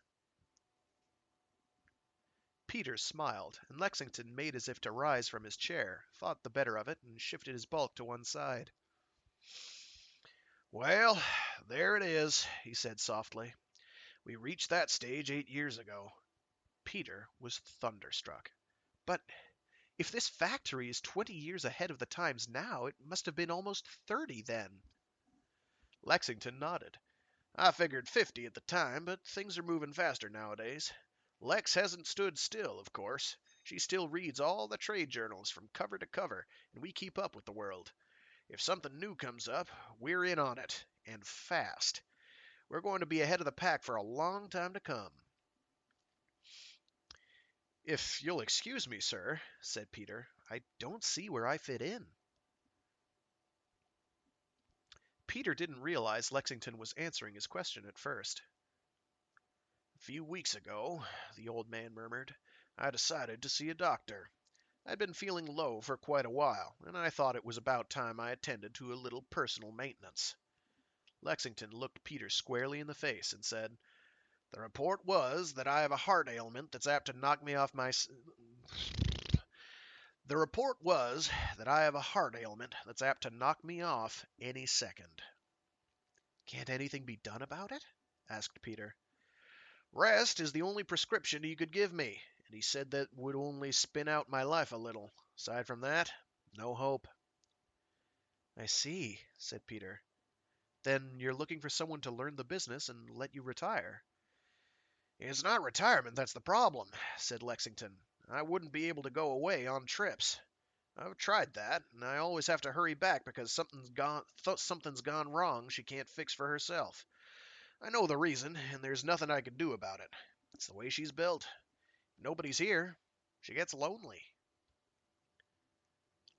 A: Peter smiled, and Lexington made as if to rise from his chair, thought the better of it, and shifted his bulk to one side.
B: "Well, there it is," he said softly. "We reached that stage 8 years ago."
A: Peter was thunderstruck. But if this factory is 20 years ahead of the times now, it must have been almost 30 then.
B: Lexington nodded. "I figured 50 at the time, but things are moving faster nowadays. Lex hasn't stood still, of course. She still reads all the trade journals from cover to cover, and we keep up with the world. If something new comes up, we're in on it, and fast. We're going to be ahead of the pack for a long time to come."
A: "If you'll excuse me, sir," said Peter, "I don't see where I fit in." Peter didn't realize Lexington was answering his question at first.
B: "A few weeks ago," the old man murmured, "I decided to see a doctor. I'd been feeling low for quite a while, and I thought it was about time I attended to a little personal maintenance."
A: Lexington looked Peter squarely in the face and said,
B: "The report was that I have a heart ailment that's apt to knock me off my The report was that I have a heart ailment that's apt to knock me off any second."
A: "Can't anything be done about it?" asked Peter.
B: "Rest is the only prescription he could give me, and he said that would only spin out my life a little. Aside from that, no hope."
A: "I see," said Peter. "Then you're looking for someone to learn the business and let you retire."
B: "It's not retirement that's the problem," said Lexington. "I wouldn't be able to go away on trips. I've tried that, and I always have to hurry back because something's gone wrong she can't fix for herself. I know the reason, and there's nothing I can do about it. It's the way she's built. Nobody's here. She gets lonely."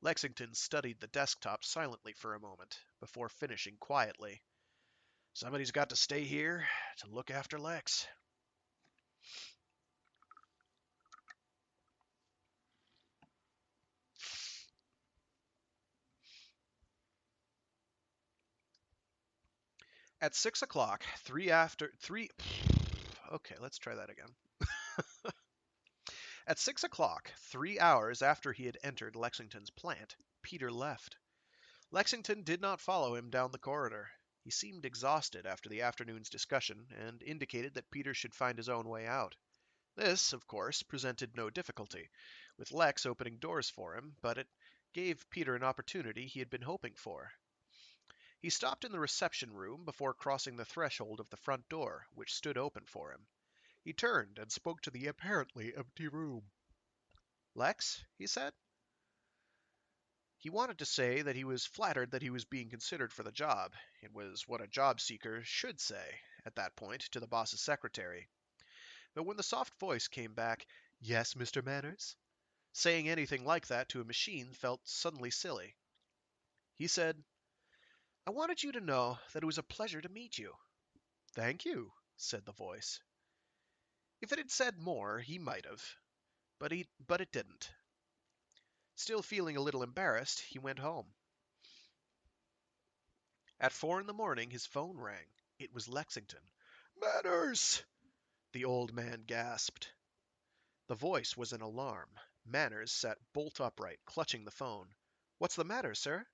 A: Lexington studied the desktop silently for a moment, before finishing quietly.
B: "Somebody's got to stay here to look after Lex."
A: At 6 o'clock, three after three. Okay, let's try that again. At 6 o'clock, 3 hours after he had entered Lexington's plant, Peter left. Lexington did not follow him down the corridor. He seemed exhausted after the afternoon's discussion, and indicated that Peter should find his own way out. This, of course, presented no difficulty, with Lex opening doors for him, but it gave Peter an opportunity he had been hoping for. He stopped in the reception room before crossing the threshold of the front door, which stood open for him. He turned and spoke to the apparently empty room. "Lex?" he said. He wanted to say that he was flattered that he was being considered for the job. It was what a job seeker should say, at that point, to the boss's secretary. But when the soft voice came back, "Yes, Mr. Manners?" saying anything like that to a machine felt suddenly silly. He said, "I wanted you to know that it was a pleasure to meet you." "Thank you," said the voice. If it had said more, he might have, but it didn't. Still feeling a little embarrassed, he went home. At 4 in the morning his phone rang. It was Lexington. "Manners!" the old man gasped. The voice was in alarm. Manners sat bolt upright, clutching the phone. "What's the matter, sir?"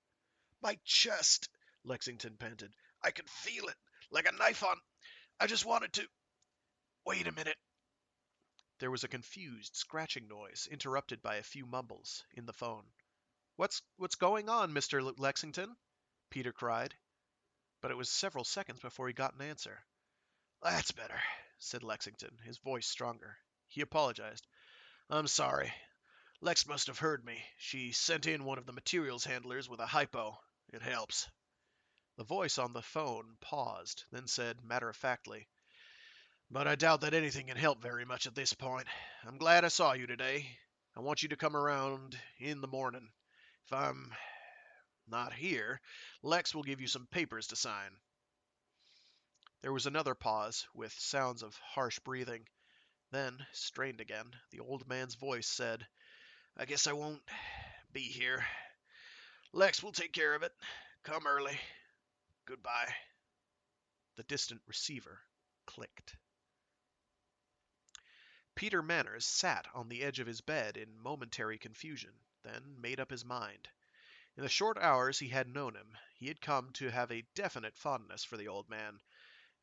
B: "My chest," Lexington panted. "I can feel it, like a knife on. I just wanted to Wait a minute. There was a confused scratching noise, interrupted by a few mumbles, in the phone. What's going on, Mr. Lexington? Peter cried, but it was several seconds before he got an answer. That's better, said Lexington, his voice stronger. He apologized. I'm sorry. Lex must have heard me. She sent in one of the materials handlers with a hypo. It helps. The voice on the phone paused, then said matter-of-factly, but I doubt that anything can help very much at this point. I'm glad I saw you today. I want you to come around in the morning. If I'm not here, Lex will give you some papers to sign. There was another pause, with sounds of harsh breathing. Then, strained again, the old man's voice said, I guess I won't be here. Lex will take care of it. Come early. Goodbye. The distant receiver clicked. Peter Manners sat on the edge of his bed in momentary confusion, then made up his mind. In the short hours he had known him, he had come to have a definite fondness for the old man,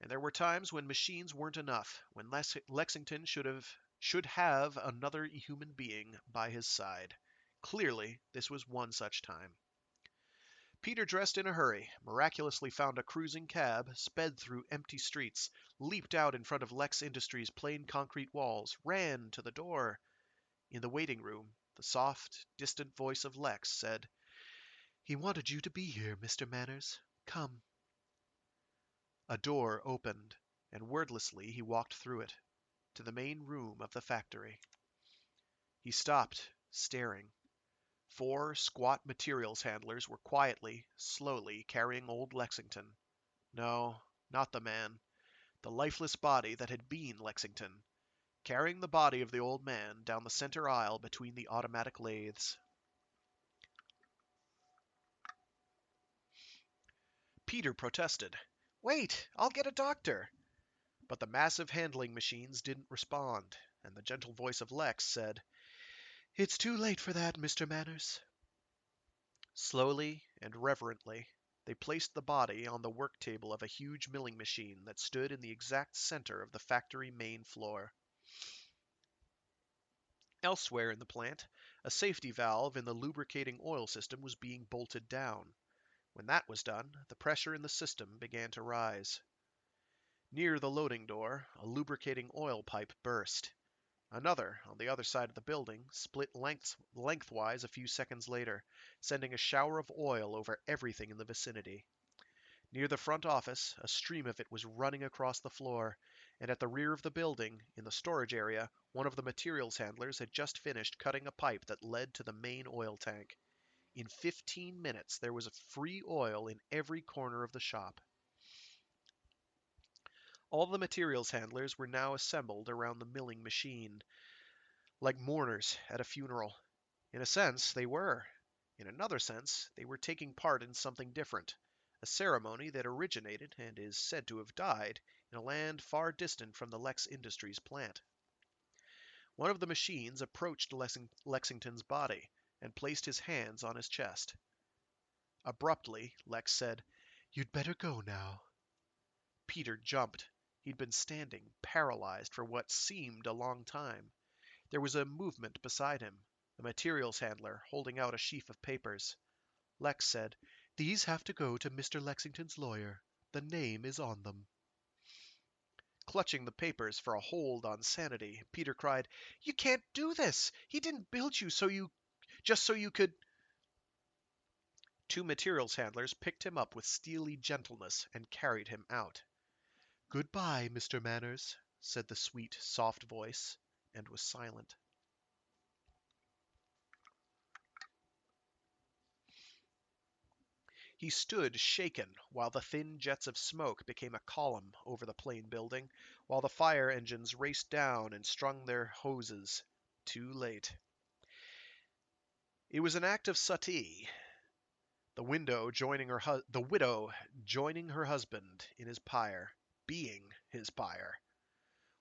B: and there were times when machines weren't enough, when Lexington should have another human being by his side. Clearly, this was one such time. Peter dressed in a hurry, miraculously found a cruising cab, sped through empty streets, leaped out in front of Lex Industries' plain concrete walls, ran to the door. In the waiting room, the soft, distant voice of Lex said, He wanted you to be here, Mr. Manners. Come. A door opened, and wordlessly he walked through it, to the main room of the factory. He stopped, staring. 4 squat materials handlers were quietly, slowly carrying old Lexington. No, not the man. The lifeless body that had been Lexington, carrying the body of the old man down the center aisle between the automatic lathes. Peter protested. Wait, I'll get a doctor. But the massive handling machines didn't respond, and the gentle voice of Lex said, It's too late for that, Mr. Manners. Slowly and reverently, they placed the body on the work table of a huge milling machine that stood in the exact center of the factory main floor. Elsewhere in the plant, a safety valve in the lubricating oil system was being bolted down. When that was done, the pressure in the system began to rise. Near the loading door, a lubricating oil pipe burst. Another, on the other side of the building, split lengthwise a few seconds later, sending a shower of oil over everything in the vicinity. Near the front office, a stream of it was running across the floor, and at the rear of the building, in the storage area, one of the materials handlers had just finished cutting a pipe that led to the main oil tank. In 15 minutes, there was free oil in every corner of the shop. All the materials handlers were now assembled around the milling machine, like mourners at a funeral. In a sense, they were. In another sense, they were taking part in something different, a ceremony that originated and is said to have died in a land far distant from the Lex Industries plant. One of the machines approached Lexington's body and placed his hands on his chest. Abruptly, Lex said, You'd better go now. Peter jumped. He'd been standing, paralyzed, for what seemed a long time. There was a movement beside him, the materials handler holding out a sheaf of papers. Lex said, These have to go to Mr. Lexington's lawyer. The name is on them. Clutching the papers for a hold on sanity, Peter cried, You can't do this! He didn't build you just so you could. 2 materials handlers picked him up with steely gentleness and carried him out. Goodbye, Mr. Manners, said the sweet, soft voice, and was silent. He stood shaken while the thin jets of smoke became a column over the plain building, while the fire engines raced down and strung their hoses. Too late. It was an act of suttee, the widow joining her husband in his pyre, being his pyre.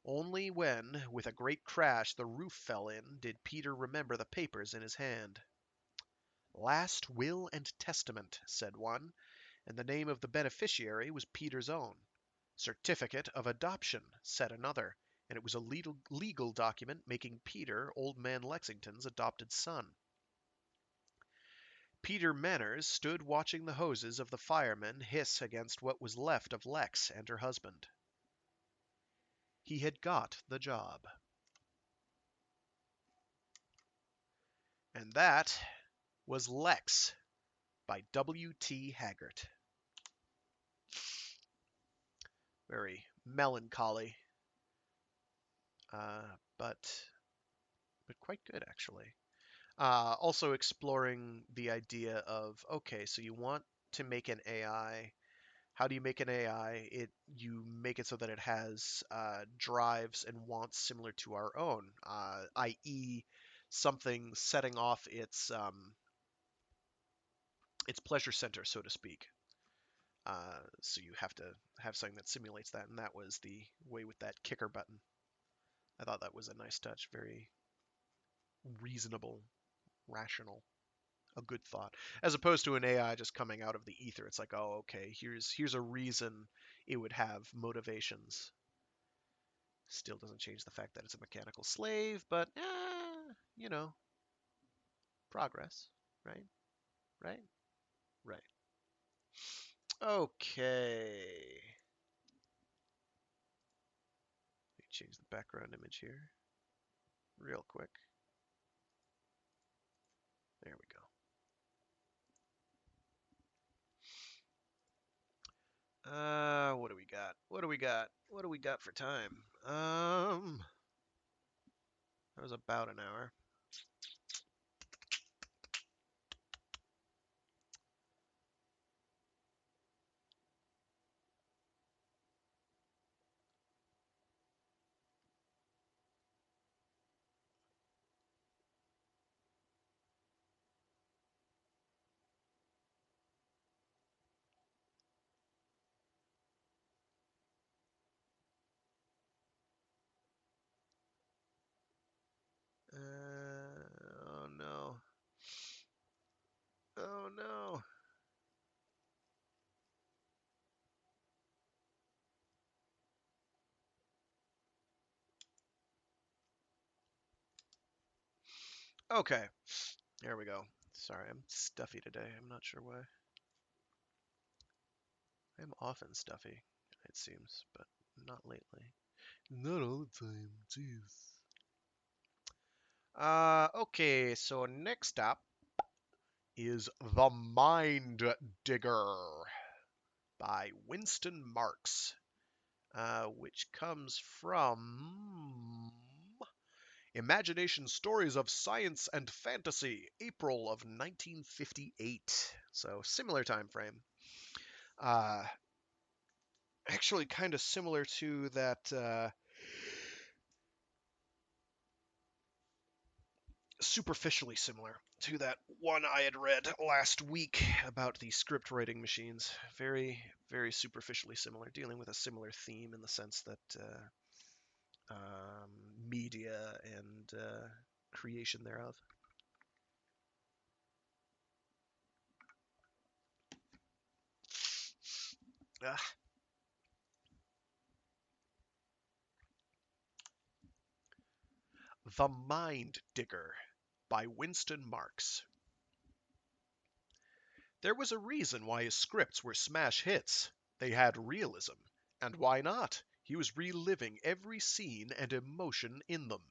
B: Only when, with a great crash, the roof fell in did Peter remember the papers in his hand. Last will and testament, said one, and the name of the beneficiary was Peter's own. Certificate of adoption, said another, and it was a legal document making Peter Old Man Lexington's adopted son. Peter Manners stood watching the hoses of the firemen hiss against what was left of Lex and her husband. He had got the job. And that was Lex by W.T. Haggart. Very melancholy, uh, but but quite good actually. Also exploring the idea of, okay, so you want to make an AI. How do you make an AI? You make it so that it has drives and wants similar to our own, i.e., something setting off its pleasure center, so to speak. So you have to have something that simulates that, and that was the way with that kicker button. I thought that was a nice touch, very reasonable, rational, a good thought, as opposed to an AI just coming out of the ether. It's like, oh, okay, here's a reason it would have motivations. Still doesn't change the fact that it's a mechanical slave, but you know, progress, right? Right? Right. Okay. Let me change the background image here real quick. There we go. What do we got? What do we got? What do we got for time? That was about an hour. Oh no. Oh no. Okay. There we go. Sorry, I'm stuffy today. I'm not sure why. I'm often stuffy, it seems, but not lately. Not all the time. Jeez. Okay, so next up is The Mind Digger by Winston Marks, which comes from Imagination Stories of Science and Fantasy, April of 1958. So similar time frame. Uh, Actually, kind of similar to that. Superficially similar to that one I had read last week about the script writing machines. Very, very superficially similar, dealing with a similar theme in the sense that media and creation thereof. Ah, The Mind Digger by Winston Marks. There was a reason why his scripts were smash hits. They had realism. And why not? He was reliving every scene and emotion in them.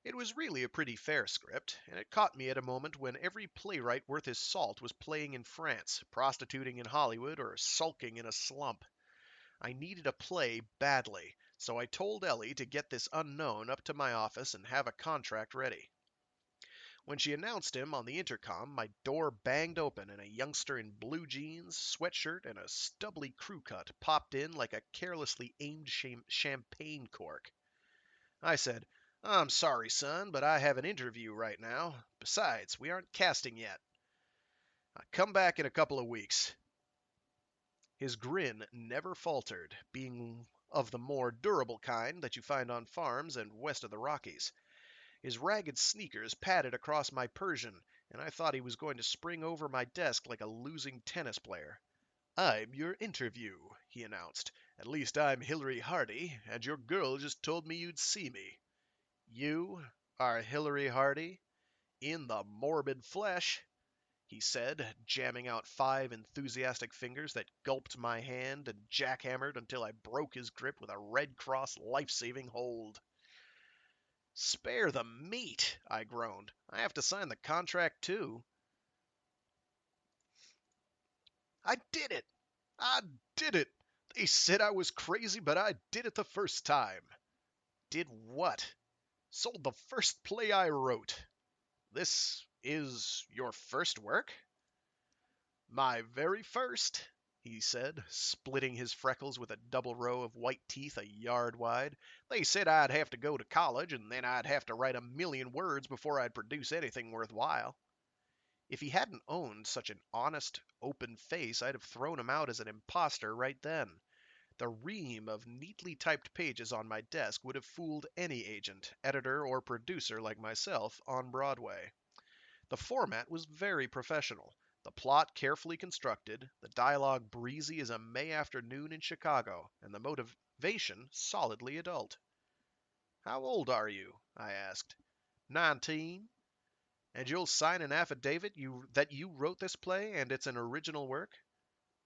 B: It was really a pretty fair script, and it caught me at a moment when every playwright worth his salt was playing in France, prostituting in Hollywood, or sulking in a slump. I needed a play badly, so I told Ellie to get this unknown up to my office and have a contract ready. When she announced him on the intercom, my door banged open and a youngster in blue jeans, sweatshirt, and a stubbly crew cut popped in like a carelessly aimed champagne cork. I said, I'm sorry, son, but I have an interview right now. Besides, we aren't casting yet. Come back in a couple of weeks. His grin never faltered, being of the more durable kind that you find on farms and west of the Rockies. His ragged sneakers padded across my Persian, and I thought he was going to spring over my desk like a losing tennis player. I'm your interview, he announced, At least I'm Hillary Hardy, and your girl just told me you'd see me. You are Hillary Hardy? In the morbid flesh, he said, jamming out 5 enthusiastic fingers that gulped my hand and jackhammered until I broke his grip with a Red Cross life-saving hold. Spare the meat, I groaned. I have to sign the contract too. I did it! I did it! They said I was crazy, but I did it the first time. Did what? Sold the first play I wrote. This is your first work? My very first, he said, splitting his freckles with a double row of white teeth a yard wide. They said I'd have to go to college, and then I'd have to write 1,000,000 words before I'd produce anything worthwhile. If he hadn't owned such an honest, open face, I'd have thrown him out as an impostor right then. The ream of neatly typed pages on my desk would have fooled any agent, editor, or producer like myself on Broadway. The format was very professional, the plot carefully constructed, the dialogue breezy as a May afternoon in Chicago, and the motivation solidly adult. How old are you? I asked. 19. And you'll sign an affidavit that you wrote this play and it's an original work?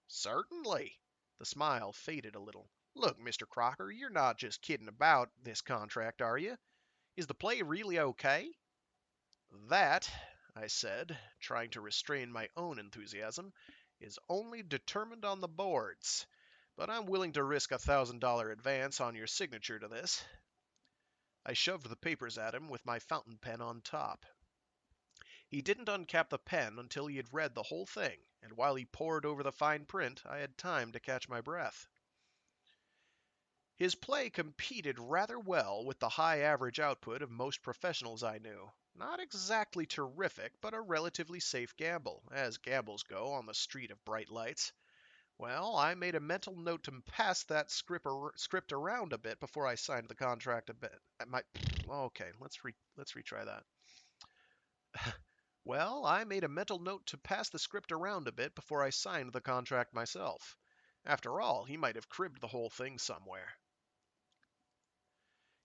B: Certainly. The smile faded a little. Look, Mr. Crocker, you're not just kidding about this contract, are you? Is the play really okay? That, I said, trying to restrain my own enthusiasm, is only determined on the boards. But I'm willing to risk $1,000 advance on your signature to this. I shoved the papers at him with my fountain pen on top. He didn't uncap the pen until he had read the whole thing, and while he pored over the fine print, I had time to catch my breath. His play competed rather well with the high average output of most professionals I knew. Not exactly terrific, but a relatively safe gamble, as gambles go on the street of bright lights. Well, I made a mental note to pass that script around a bit before I signed the contract a bit. Okay, let's retry that. Well, I made a mental note to pass the script around a bit before I signed the contract myself. After all, he might have cribbed the whole thing somewhere.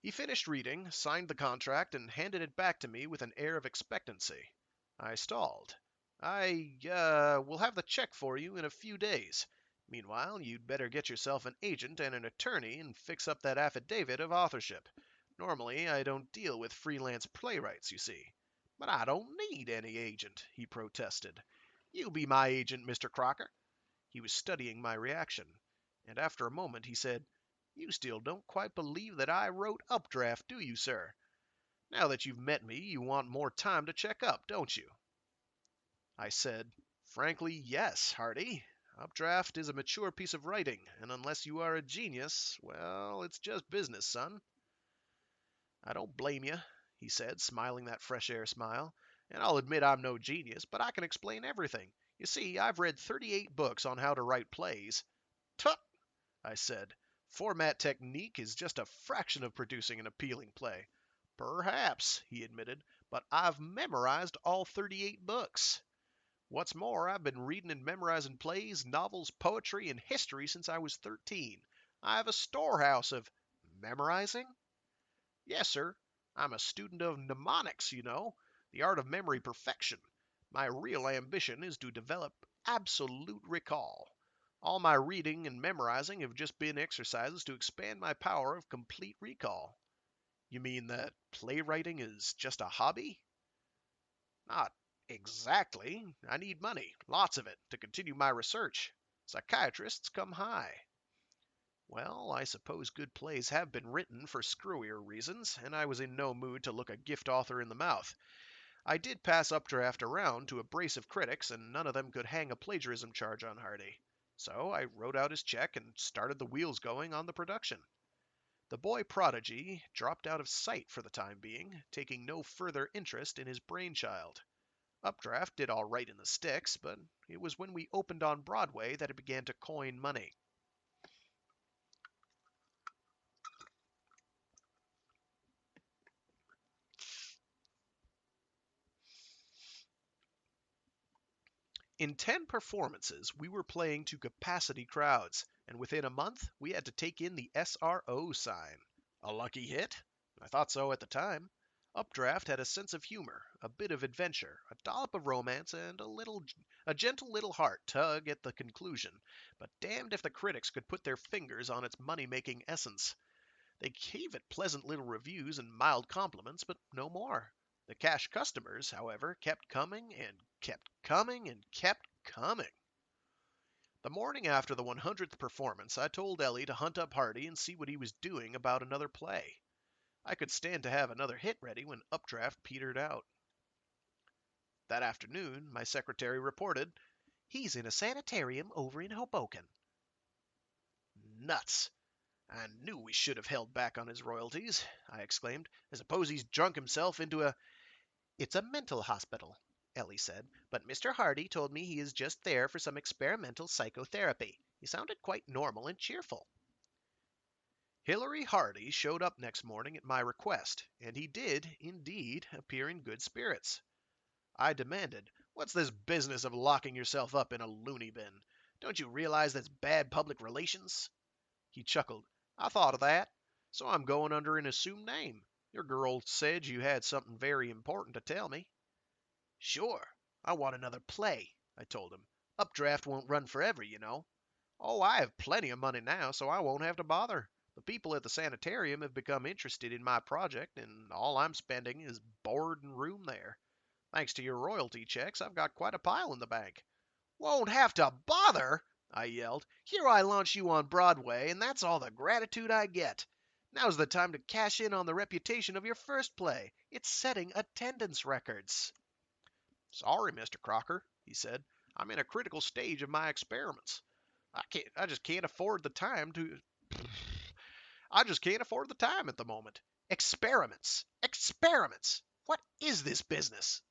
B: He finished reading, signed the contract, and handed it back to me with an air of expectancy. I stalled. Will have the check for you in a few days. Meanwhile, you'd better get yourself an agent and an attorney and fix up that affidavit of authorship. Normally, I don't deal with freelance playwrights, you see. But I don't need any agent, he protested. You be my agent, Mr. Crocker. He was studying my reaction, and after a moment he said, "You still don't quite believe that I wrote Updraft, do you, sir? Now that you've met me, you want more time to check up, don't you?" I said, "Frankly, yes, Hardy. Updraft is a mature piece of writing, and unless you are a genius, well, it's just business, son." "I don't blame you," he said, smiling that fresh air smile. "And I'll admit I'm no genius, but I can explain everything. You see, I've read 38 books on how to write plays." "Tut!" I said. "Format technique is just a fraction of producing an appealing play." "Perhaps," he admitted, "but I've memorized all 38 books. What's more, I've been reading and memorizing plays, novels, poetry, and history since I was 13. I have a storehouse of memorizing. Yes, sir. I'm a student of mnemonics, you know, the art of memory perfection. My real ambition is to develop absolute recall. All my reading and memorizing have just been exercises to expand my power of complete recall." "You mean that playwriting is just a hobby?" "Not exactly. I need money, lots of it, to continue my research. Psychiatrists come high." Well, I suppose good plays have been written for screwier reasons, and I was in no mood to look a gift author in the mouth. I did pass Updraft around to a brace of critics, and none of them could hang a plagiarism charge on Hardy. So I wrote out his check and started the wheels going on the production. The boy prodigy dropped out of sight for the time being, taking no further interest in his brainchild. Updraft did all right in the sticks, but it was when we opened on Broadway that it began to coin money. In 10 performances, we were playing to capacity crowds. and within a month we had to take in the SRO sign. A lucky hit? I thought so at the time. Updraft had a sense of humor, a bit of adventure, a dollop of romance, and a gentle little heart tug at the conclusion, but damned if the critics could put their fingers on its money-making essence. They gave it pleasant little reviews and mild compliments, but no more. The cash customers, however, kept coming and kept coming and kept coming. The morning after the 100th performance, I told Ellie to hunt up Hardy and see what he was doing about another play. I could stand to have another hit ready when Updraft petered out. That afternoon, my secretary reported, "He's in a sanitarium over in Hoboken." Nuts! I knew we should have held back on his royalties, I exclaimed. I suppose he's drunk himself into a... "It's a mental hospital," Ellie said, "but Mr. Hardy told me he is just there for some experimental psychotherapy. He sounded quite normal and cheerful." Hilary Hardy showed up next morning at my request, and he did, indeed, appear in good spirits. I demanded, "What's this business of locking yourself up in a loony bin? Don't you realize that's bad public relations?" He chuckled. "I thought of that. So I'm going under an assumed name. Your girl said you had something very important to tell me." "Sure. I want another play," I told him. "Updraft won't run forever, you know." "Oh, I have plenty of money now, so I won't have to bother. The people at the sanitarium have become interested in my project, and all I'm spending is board and room there. Thanks to your royalty checks, I've got quite a pile in the bank." "Won't have to bother!" I yelled. "Here I launch you on Broadway, and that's all the gratitude I get. Now's the time to cash in on the reputation of your first play. It's setting attendance records." "Sorry, Mr. Crocker," he said. "I'm in a critical stage of my experiments. I just can't afford the time to I just can't afford the time at the moment." "Experiments! Experiments! What is this business?"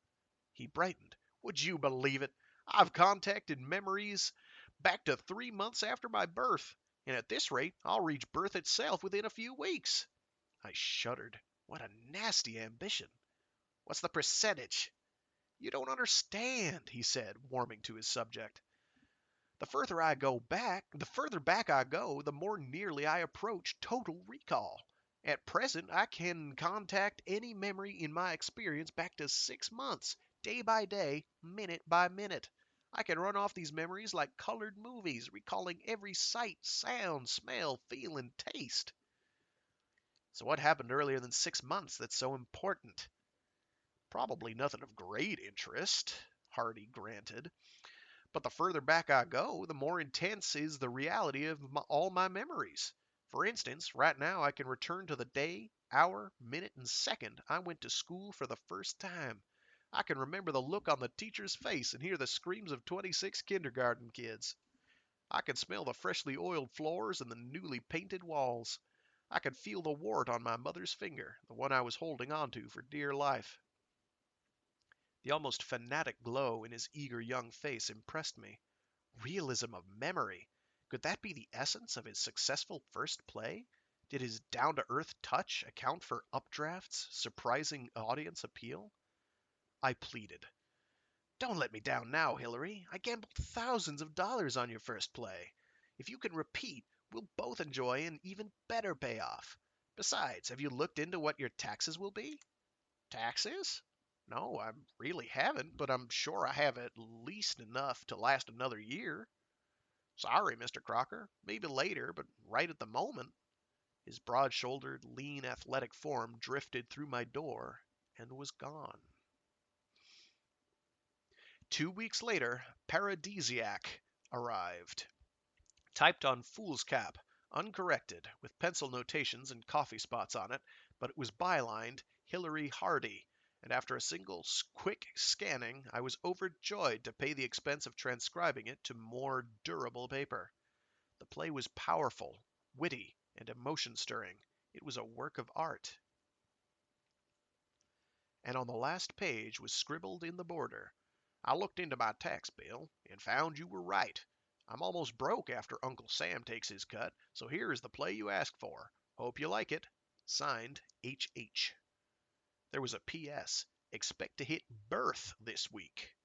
B: He brightened. "Would you believe it? I've contacted memories back to 3 months after my birth, and at this rate I'll reach birth itself within a few weeks." I shuddered. What a nasty ambition. "What's the percentage?" "You don't understand," he said, warming to his subject. The further back I go, the more nearly I approach total recall. At present, I can contact any memory in my experience back to 6 months, day by day, minute by minute. I can run off these memories like colored movies, recalling every sight, sound, smell, feel, and taste." "So what happened earlier than 6 months that's so important?" "Probably nothing of great interest," Hardy granted. "But the further back I go, the more intense is the reality of all my memories. For instance, right now I can return to the day, hour, minute, and second I went to school for the first time. I can remember the look on the teacher's face and hear the screams of 26 kindergarten kids. I can smell the freshly oiled floors and the newly painted walls. I can feel the wart on my mother's finger, the one I was holding onto for dear life." The almost fanatic glow in his eager young face impressed me. Realism of memory. Could that be the essence of his successful first play? Did his down-to-earth touch account for Updraft's surprising audience appeal? I pleaded. "Don't let me down now, Hilary. I gambled thousands of dollars on your first play. If you can repeat, we'll both enjoy an even better payoff. Besides, have you looked into what your taxes will be?" "Taxes? No, I really haven't, but I'm sure I have at least enough to last another year." "Sorry, Mr. Crocker. Maybe later, but right at the moment." His broad-shouldered, lean, athletic form drifted through my door and was gone. 2 weeks later, Paradisiac arrived. Typed on foolscap, uncorrected, with pencil notations and coffee spots on it, but it was bylined Hilary Hardy, and after a single quick scanning, I was overjoyed to pay the expense of transcribing it to more durable paper. The play was powerful, witty, and emotion-stirring. It was a work of art. And on the last page was scribbled in the border, "I looked into my tax bill and found you were right. I'm almost broke after Uncle Sam takes his cut, so here is the play you asked for. Hope you like it. Signed, H. H." There was a P.S. "Expect to hit birth this week."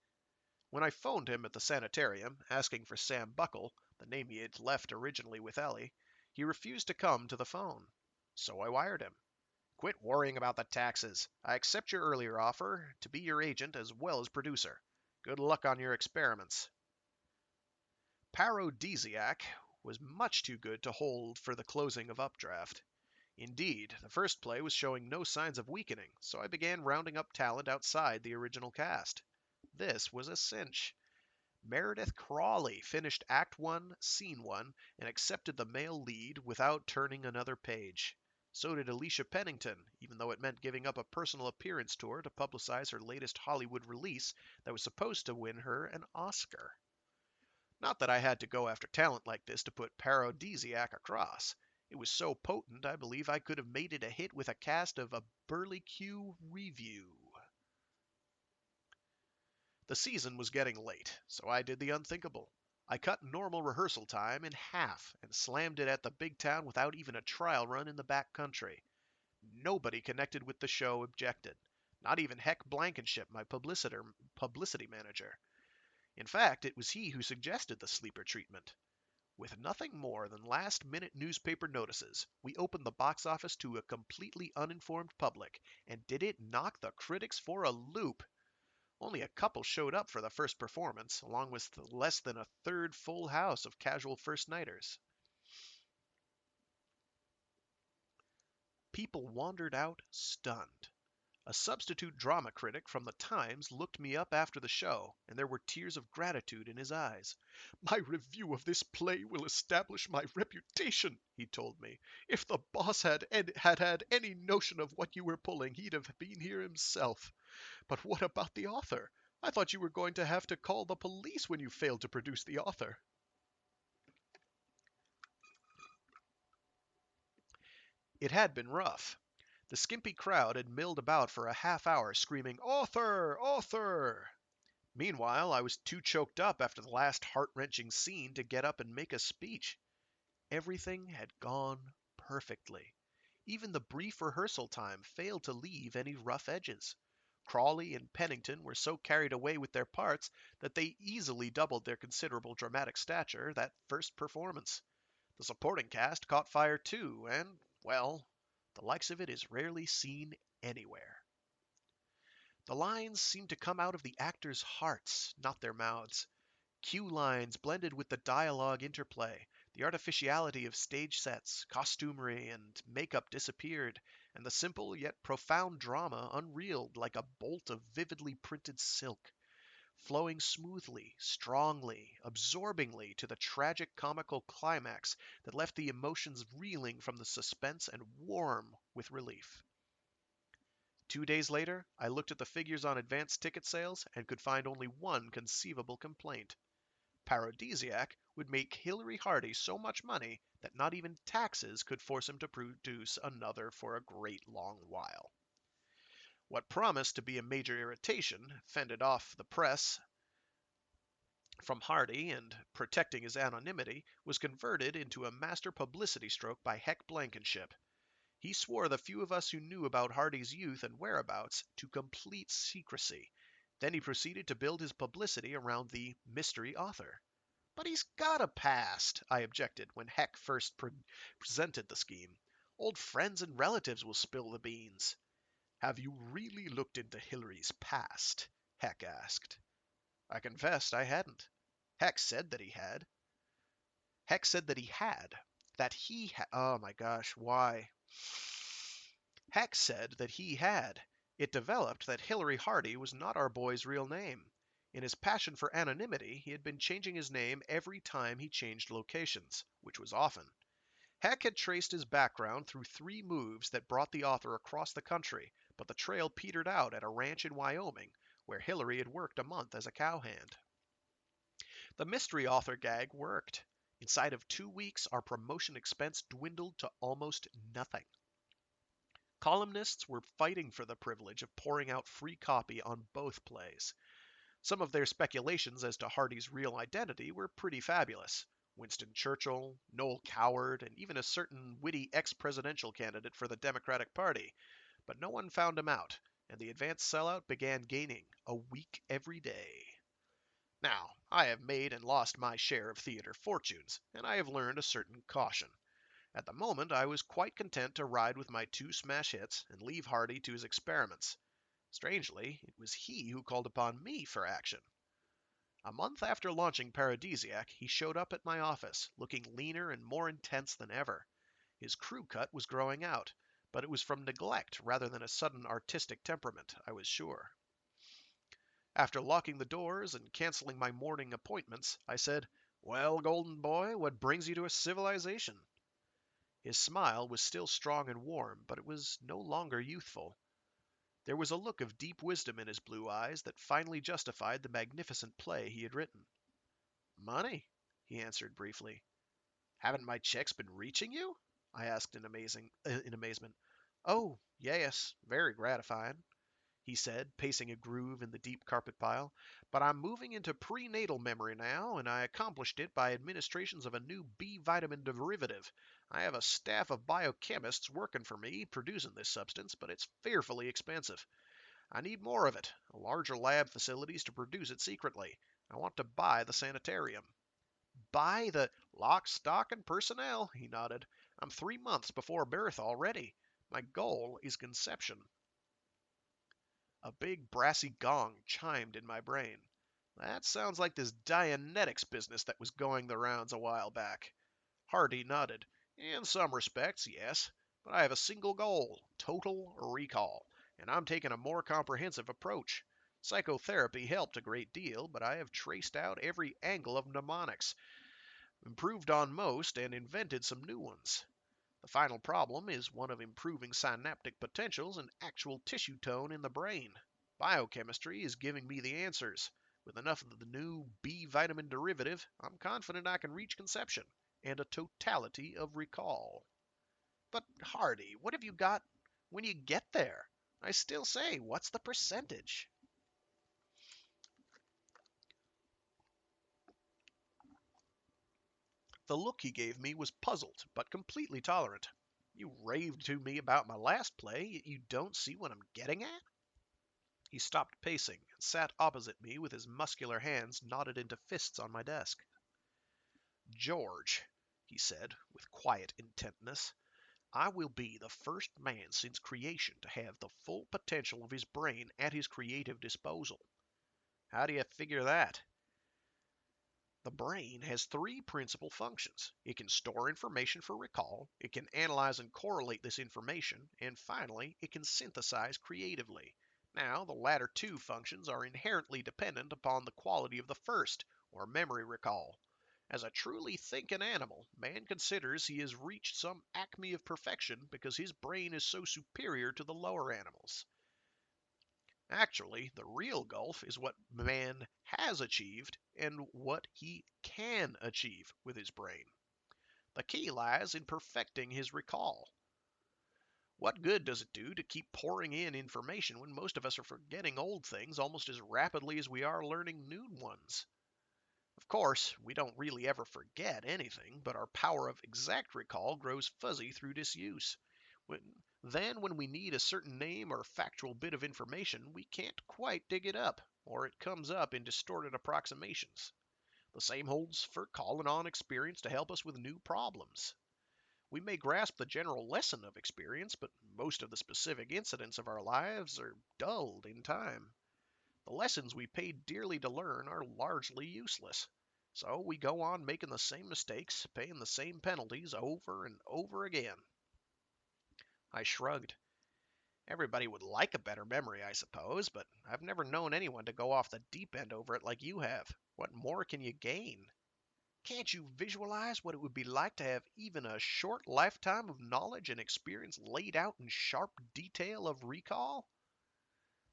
B: When I phoned him at the sanitarium, asking for Sam Buckle, the name he had left originally with Ellie, he refused to come to the phone. So I wired him. Quit worrying about the taxes. I accept your earlier offer to be your agent as well as producer. Good luck on your experiments. Parodisiac was much too good to hold for the closing of Updraft. Indeed, the first play was showing no signs of weakening, so I began rounding up talent outside the original cast. This was a cinch. Meredith Crawley finished Act 1, Scene 1, and accepted the male lead without turning another page. So did Alicia Pennington, even though it meant giving up a personal appearance tour to publicize her latest Hollywood release that was supposed to win her an Oscar. Not that I had to go after talent like this to put Parodisiac across. It was so potent I believe I could have made it a hit with a cast of a Burlicue Review. The season was getting late, so I did the unthinkable. I cut normal rehearsal time in half and slammed it at the big town without even a trial run in the back country. Nobody connected with the show objected. Not even Heck Blankenship, my publicity manager. In fact, it was he who suggested the sleeper treatment. With nothing more than last-minute newspaper notices, we opened the box office to a completely uninformed public, and did it knock the critics for a loop? Only a couple showed up for the first performance, along with less than a third full house of casual first-nighters. People wandered out stunned. A substitute drama critic from the Times looked me up after the show, and there were tears of gratitude in his eyes. "My review of this play will establish my reputation," he told me. "If the boss had any notion of what you were pulling, he'd have been here himself. But what about the author? I thought you were going to have to call the police when you failed to produce the author." It had been rough. The skimpy crowd had milled about for a half hour screaming, "Author! Author!" Meanwhile, I was too choked up after the last heart-wrenching scene to get up and make a speech. Everything had gone perfectly. Even the brief rehearsal time failed to leave any rough edges. Crawley and Pennington were so carried away with their parts that they easily doubled their considerable dramatic stature that first performance. The supporting cast caught fire too, and, well, the likes of it is rarely seen anywhere. The lines seemed to come out of the actors' hearts, not their mouths. Cue lines blended with the dialogue interplay, the artificiality of stage sets, costumery, and makeup disappeared, and the simple yet profound drama unreeled like a bolt of vividly printed silk, flowing smoothly, strongly, absorbingly to the tragic comical climax that left the emotions reeling from the suspense and warm with relief. 2 days later, I looked at the figures on advance ticket sales and could find only one conceivable complaint. Parodisiac would make Hillary Hardy so much money that not even taxes could force him to produce another for a great long while. What promised to be a major irritation, fended off the press from Hardy and protecting his anonymity, was converted into a master publicity stroke by Heck Blankenship. He swore the few of us who knew about Hardy's youth and whereabouts to complete secrecy. Then he proceeded to build his publicity around the mystery author. "But he's got a past," I objected when Heck first presented the scheme. "Old friends and relatives will spill the beans." "Have you really looked into Hillary's past?" Heck asked. I confessed I hadn't. Heck said that he had. Heck said that he had. That he had. Oh my gosh, why? Heck said that he had. It developed that Hillary Hardy was not our boy's real name. In his passion for anonymity, he had been changing his name every time he changed locations, which was often. Heck had traced his background through 3 moves that brought the author across the country, but the trail petered out at a ranch in Wyoming, where Hillary had worked a month as a cowhand. The mystery author gag worked. Inside of 2 weeks, our promotion expense dwindled to almost nothing. Columnists were fighting for the privilege of pouring out free copy on both plays. Some of their speculations as to Hardy's real identity were pretty fabulous. Winston Churchill, Noel Coward, and even a certain witty ex-presidential candidate for the Democratic Party. But no one found him out, and the advance sellout began gaining, a week every day. Now, I have made and lost my share of theater fortunes, and I have learned a certain caution. At the moment I was quite content to ride with my two smash hits and leave Hardy to his experiments. Strangely, it was he who called upon me for action. A month after launching Paradisiac, he showed up at my office, looking leaner and more intense than ever. His crew cut was growing out, but it was from neglect rather than a sudden artistic temperament, I was sure. After locking the doors and canceling my morning appointments, I said, "Well, Golden Boy, what brings you to a civilization?" His smile was still strong and warm, but it was no longer youthful. There was a look of deep wisdom in his blue eyes that finally justified the magnificent play he had written. "Money," he answered briefly. "Haven't my checks been reaching you?" I asked in amazement. "Oh, yes, very gratifying," he said, pacing a groove in the deep carpet pile. "But I'm moving into prenatal memory now, and I accomplished it by administrations of a new B vitamin derivative. I have a staff of biochemists working for me producing this substance, but it's fearfully expensive. I need more of it, larger lab facilities to produce it secretly. I want to buy the sanitarium." "Buy the lock, stock, and personnel," he nodded. "I'm 3 months before birth already. My goal is conception." A big brassy gong chimed in my brain. That sounds like this Dianetics business that was going the rounds a while back. Hardy nodded. "In some respects, yes. But I have a single goal, total recall, and I'm taking a more comprehensive approach. Psychotherapy helped a great deal, but I have traced out every angle of mnemonics, improved on most, and invented some new ones. The final problem is one of improving synaptic potentials and actual tissue tone in the brain. Biochemistry is giving me the answers. With enough of the new B vitamin derivative, I'm confident I can reach conception and a totality of recall." "But, Hardy, what have you got when you get there? I still say, what's the percentage?" The look he gave me was puzzled, but completely tolerant. "You raved to me about my last play, yet you don't see what I'm getting at?" He stopped pacing and sat opposite me with his muscular hands knotted into fists on my desk. "George," he said, with quiet intentness, "I will be the first man since creation to have the full potential of his brain at his creative disposal." "How do you figure that?" "The brain has three principal functions. It can store information for recall, it can analyze and correlate this information, and finally, it can synthesize creatively. Now, the latter two functions are inherently dependent upon the quality of the first, or memory recall. As a truly thinking animal, man considers he has reached some acme of perfection because his brain is so superior to the lower animals. Actually, the real gulf is what man has achieved and what he can achieve with his brain. The key lies in perfecting his recall. What good does it do to keep pouring in information when most of us are forgetting old things almost as rapidly as we are learning new ones? Of course, we don't really ever forget anything, but our power of exact recall grows fuzzy through disuse. When we need a certain name or factual bit of information, we can't quite dig it up, or it comes up in distorted approximations. The same holds for calling on experience to help us with new problems. We may grasp the general lesson of experience, but most of the specific incidents of our lives are dulled in time. The lessons we paid dearly to learn are largely useless. So we go on making the same mistakes, paying the same penalties over and over again." I shrugged. "Everybody would like a better memory, I suppose, but I've never known anyone to go off the deep end over it like you have. What more can you gain?" "Can't you visualize what it would be like to have even a short lifetime of knowledge and experience laid out in sharp detail of recall?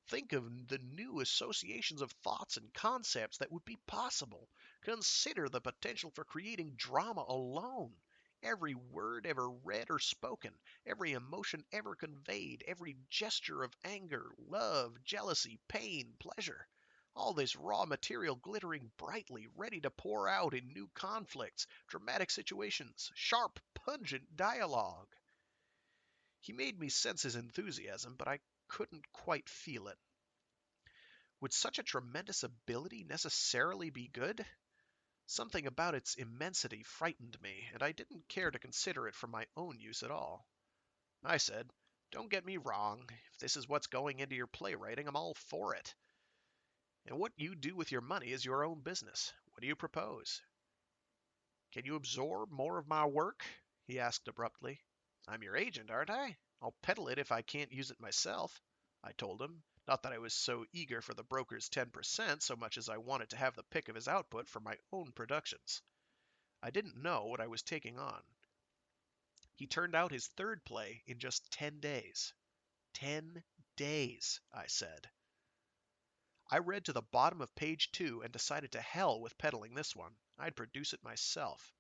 B: Think of the new associations of thoughts and concepts that would be possible. Consider the potential for creating drama alone. Every word ever read or spoken, every emotion ever conveyed, every gesture of anger, love, jealousy, pain, pleasure. All this raw material glittering brightly, ready to pour out in new conflicts, dramatic situations, sharp, pungent dialogue." He made me sense his enthusiasm, but I couldn't quite feel it. Would such a tremendous ability necessarily be good? Something about its immensity frightened me, and I didn't care to consider it for my own use at all. I said, "Don't get me wrong. If this is what's going into your playwriting, I'm all for it. And what you do with your money is your own business. What do you propose?" "Can you absorb more of my work?" he asked abruptly. "I'm your agent, aren't I? I'll peddle it if I can't use it myself," I told him. Not that I was so eager for the broker's 10% so much as I wanted to have the pick of his output for my own productions. I didn't know what I was taking on. He turned out his third play in just 10 days. 10 days, I said. I read to the bottom of page 2 and decided to hell with peddling this one. I'd produce it myself.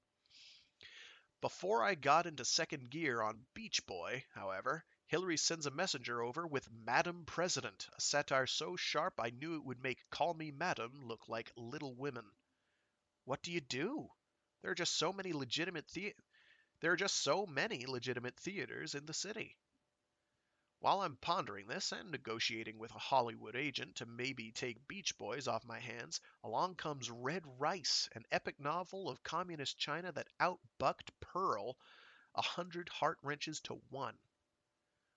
B: Before I got into second gear on Beach Boy, however, Hillary sends a messenger over with Madam President, a satire so sharp I knew it would make Call Me Madam look like Little Women. What do you do? There are just so many legitimate there are just so many legitimate theaters in the city. While I'm pondering this and negotiating with a Hollywood agent to maybe take Beach Boys off my hands, along comes Red Rice, an epic novel of communist China that outbucked Pearl 100 heart wrenches to one.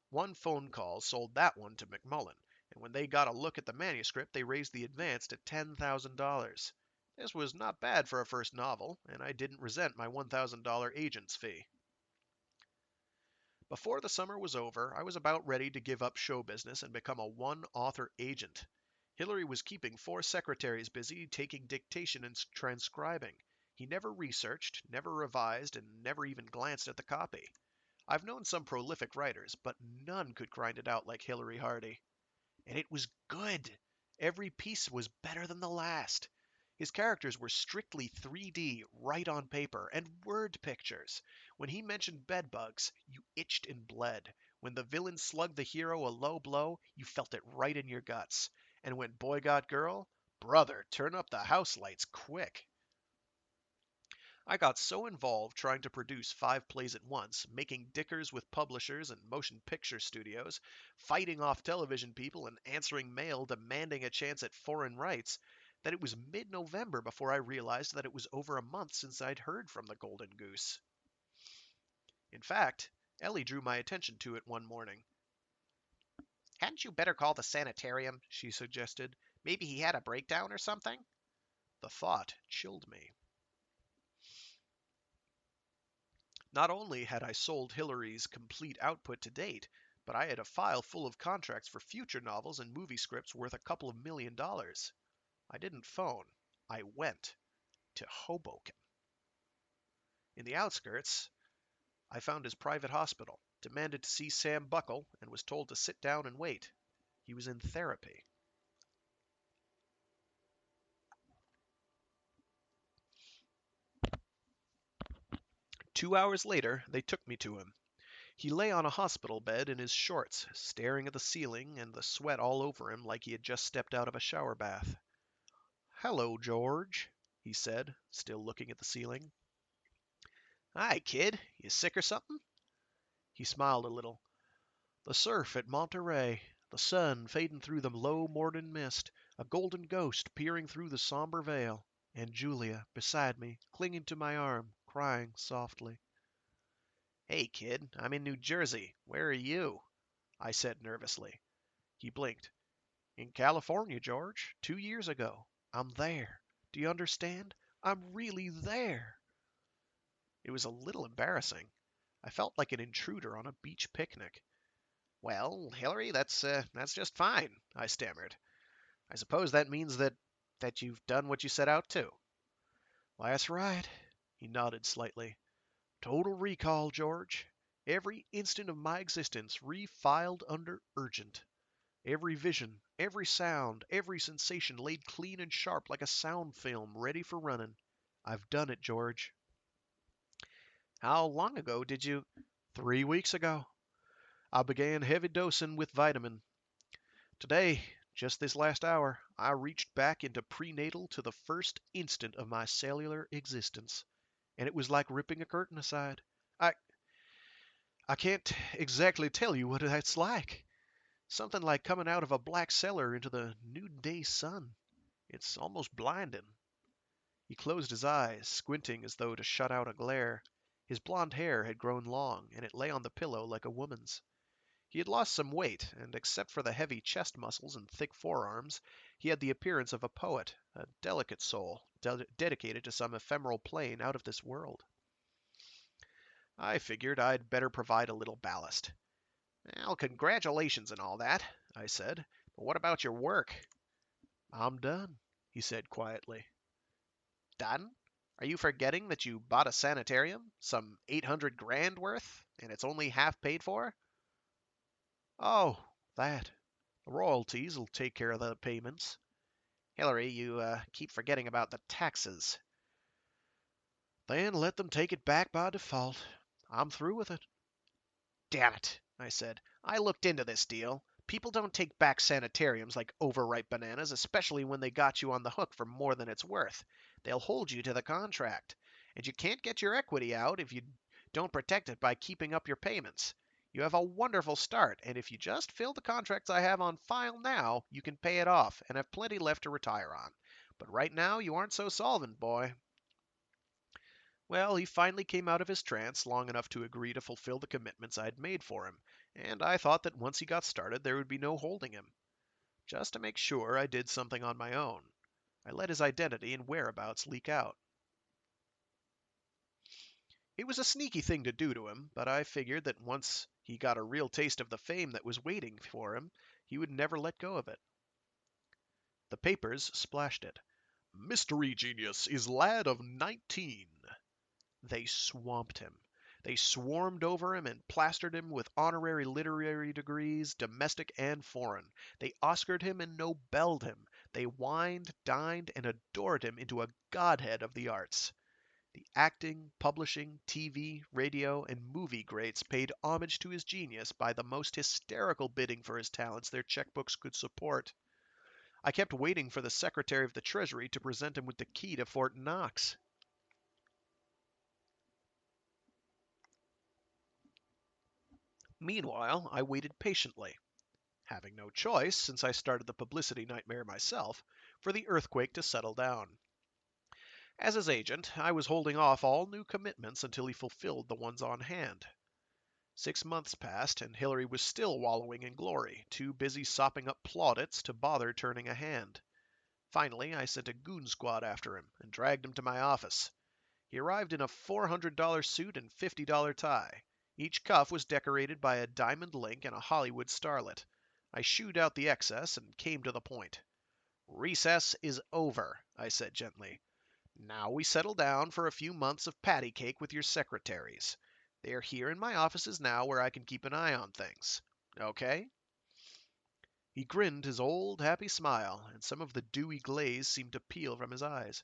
B: One phone call sold that one to McMullen, and when they got a look at the manuscript, they raised the advance to $10,000. This was not bad for a first novel, and I didn't resent my $1,000 agent's fee. Before the summer was over, I was about ready to give up show business and become a one-author agent. Hillary was keeping 4 secretaries busy taking dictation and transcribing. He never researched, never revised, and never even glanced at the copy. I've known some prolific writers, but none could grind it out like Hillary Hardy. And it was good. Every piece was better than the last. His characters were strictly 3D, right on paper, and word pictures. When he mentioned bedbugs, you itched and bled. When the villain slugged the hero a low blow, you felt it right in your guts. And when boy got girl, brother, turn up the house lights quick. I got so involved trying to produce 5 plays at once, making dickers with publishers and motion picture studios, fighting off television people, and answering mail demanding a chance at foreign rights, that it was mid-November before I realized that it was over a month since I'd heard from the Golden Goose. In fact, Ellie drew my attention to it one morning. "Hadn't you better call the sanitarium?" she suggested. "Maybe he had a breakdown or something?" The thought chilled me. Not only had I sold Hillary's complete output to date, but I had a file full of contracts for future novels and movie scripts worth a couple of $1 million. I didn't phone. I went to Hoboken. In the outskirts, I found his private hospital, demanded to see Sam Buckle, and was told to sit down and wait. He was in therapy. 2 hours later, they took me to him. He lay on a hospital bed in his shorts, staring at the ceiling and the sweat all over him like he had just stepped out of a shower bath. "Hello, George," he said, still looking at the ceiling. "Hi, kid. You sick or something?" He smiled a little. "The surf at Monterey, the sun fading through the low morning mist, a golden ghost peering through the somber veil, and Julia beside me, clinging to my arm, crying softly." "Hey, kid, I'm in New Jersey. Where are you?" I said nervously. He blinked. "In California, George, 2 years ago. I'm there. Do you understand? I'm really there." It was a little embarrassing. I felt like an intruder on a beach picnic. "Well, Hillary, that's just fine," I stammered. "I suppose that means that you've done what you set out to." "That's right." He nodded slightly. "Total recall, George. Every instant of my existence refiled under urgent. Every vision, every sound, every sensation laid clean and sharp like a sound film ready for running. I've done it, George." "How long ago did you—" "3 weeks ago. I began heavy dosing with vitamin. Today, just this last hour, I reached back into prenatal to the first instant of my cellular existence, and it was like ripping a curtain aside. I I can't exactly tell you what that's like. Something like coming out of a black cellar into the noonday sun. It's almost blinding. He closed his eyes, squinting as though to shut out a glare. His blond hair had grown long, and it lay on the pillow like a woman's. He had lost some weight, and except for the heavy chest muscles and thick forearms, he had the appearance of a poet, a delicate soul, dedicated to some ephemeral plane out of this world. I figured I'd better provide a little ballast. Well, congratulations and all that, I said. But what about your work? I'm done, he said quietly. Done? Are you forgetting that you bought a sanitarium? Some 800 grand worth? And it's only half paid for? Oh, that. The royalties'll take care of the payments. Hillary, you keep forgetting about the taxes. Then let them take it back by default. I'm through with it. Damn it, I said. I looked into this deal. People don't take back sanitariums like overripe bananas, especially when they got you on the hook for more than it's worth. They'll hold you to the contract. And you can't get your equity out if you don't protect it by keeping up your payments. You have a wonderful start, and if you just fill the contracts I have on file now, you can pay it off and have plenty left to retire on. But right now, you aren't so solvent, boy. Well, he finally came out of his trance long enough to agree to fulfill the commitments I had made for him, and I thought that once he got started there would be no holding him. Just to make sure, I did something on my own. I let his identity and whereabouts leak out. It was a sneaky thing to do to him, but I figured that once he got a real taste of the fame that was waiting for him, he would never let go of it. The papers splashed it. Mystery genius is lad of 19. They swamped him. They swarmed over him and plastered him with honorary literary degrees, domestic and foreign. They Oscared him and Nobeled him. They wined, dined, and adored him into a godhead of the arts. The acting, publishing, TV, radio, and movie greats paid homage to his genius by the most hysterical bidding for his talents their checkbooks could support. I kept waiting for the Secretary of the Treasury to present him with the key to Fort Knox. Meanwhile, I waited patiently, having no choice, since I started the publicity nightmare myself, for the earthquake to settle down. As his agent, I was holding off all new commitments until he fulfilled the ones on hand. 6 months passed, and Hillary was still wallowing in glory, too busy sopping up plaudits to bother turning a hand. Finally, I sent a goon squad after him and dragged him to my office. He arrived in a $400 suit and $50 tie. Each cuff was decorated by a diamond link and a Hollywood starlet. I shooed out the excess and came to the point. Recess is over, I said gently. Now we settle down for a few months of patty cake with your secretaries. They are here in my offices now where I can keep an eye on things. Okay? He grinned his old happy smile, and some of the dewy glaze seemed to peel from his eyes.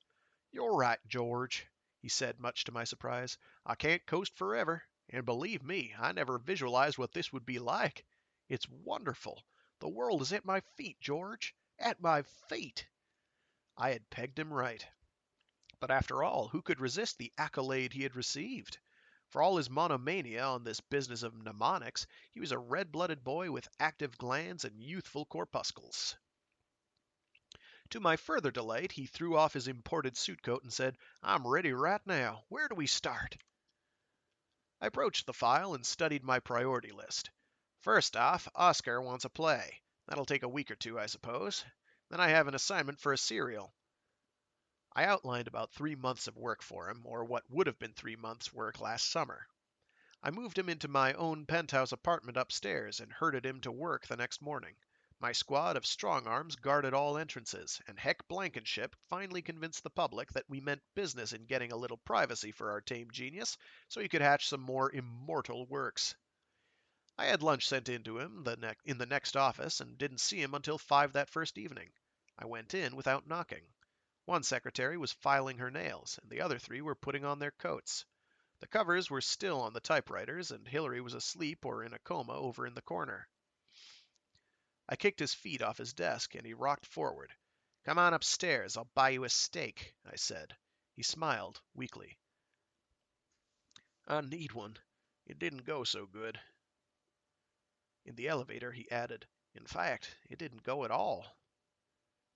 B: You're right, George, he said, much to my surprise. I can't coast forever, and believe me, I never visualized what this would be like. It's wonderful. The world is at my feet, George. At my feet. I had pegged him right. But after all, who could resist the accolade he had received? For all his monomania on this business of mnemonics, he was a red-blooded boy with active glands and youthful corpuscles. To my further delight, he threw off his imported suit coat and said, I'm ready right now. Where do we start? I broached the file and studied my priority list. First off, Oscar wants a play. That'll take a week or two, I suppose. Then I have an assignment for a serial. I outlined about 3 months of work for him, or what would have been 3 months' work last summer. I moved him into my own penthouse apartment upstairs and herded him to work the next morning. My squad of strong arms guarded all entrances, and Heck Blankenship finally convinced the public that we meant business in getting a little privacy for our tame genius so he could hatch some more immortal works. I had lunch sent in to him in the next office and didn't see him until 5 that first evening. I went in without knocking. One secretary was filing her nails, and the other 3 were putting on their coats. The covers were still on the typewriters, and Hillary was asleep or in a coma over in the corner. I kicked his feet off his desk, and he rocked forward. Come on upstairs, I'll buy you a steak, I said. He smiled weakly. I need one. It didn't go so good. In the elevator, he added, In fact, it didn't go at all.